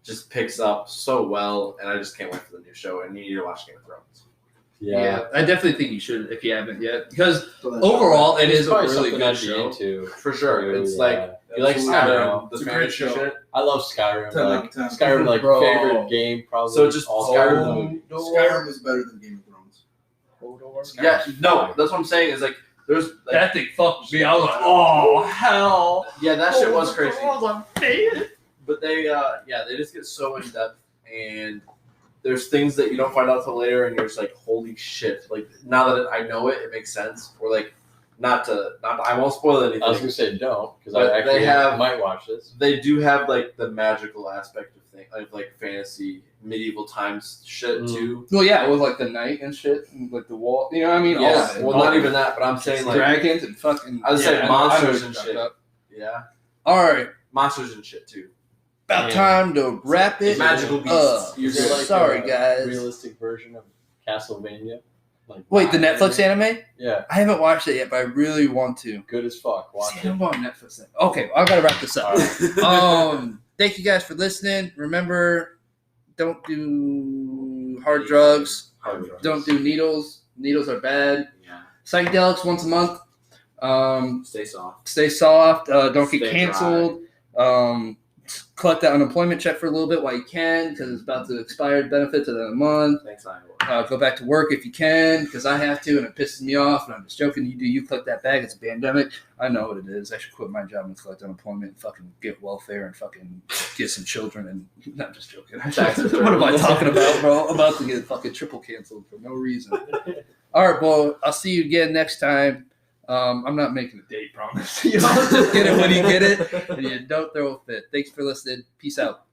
just picks up so well, and I just can't wait for the new show. And you need to watch Game of Thrones. Yeah. I definitely think you should if you haven't yet because overall it is a probably really something good I'd be show. into. For sure. Too, It's yeah. like you like Absolutely. Skyrim, the It's a great fantasy show. shit. I love Skyrim. 10 out Like of 10. Skyrim, like Bro. favorite game probably. So just all Skyrim time. the movie. Skyrim is better than Game of Thrones. Yeah, no, that's what I'm saying. Is like there's like, That thing fucked me. I was like, oh hell. yeah, that shit was crazy. I'm faded. But they they just get so in depth, and there's things that you don't find out till later, and you're just like, holy shit! Like now that I know it, it makes sense. Or like not I won't spoil anything. I was gonna say don't because But I actually they have- might watch this. They do have like the magical aspect of things, like fantasy medieval times shit Mm. too. Well, yeah, with like the knight and shit, and like the wall. You know what I mean? All Yeah, of it. well, not even that, but I'm saying like dragons and fucking. I was saying know monsters what and you're shit. talking yeah, All right, monsters and shit too. about Yeah. time to wrap it. Magical beasts. up. You're Is it good. like Sorry, a guys. Realistic version of Castlevania. Like Wait, the Netflix anime? Yeah, I haven't watched it yet, but I really want to. good as fuck. Watch See, I it. don't go on Netflix. Okay, I gotta wrap this up. All right. Thank you guys for listening. Remember, don't do hard drugs. Don't do needles. Needles are bad. Yeah. Psychedelics once a month. Stay soft. Stay soft. Don't get Stay canceled. Collect that unemployment check for a little bit while you can, because it's about to expire. Benefits of the month. Thanks, Iowa. Go back to work if you can, because I have to, and it pisses me off. And I'm just joking. You collect that bag. It's a pandemic. I know what it is. I should quit my job and collect unemployment and fucking get welfare and fucking get some children. And I'm just joking. What am I talking about, bro? I'm about to get fucking triple canceled for no reason. All right, well, I'll see you again next time. I'm not making a date promise. You know, just get it when you get it, and you don't throw a fit. Thanks for listening. Peace out.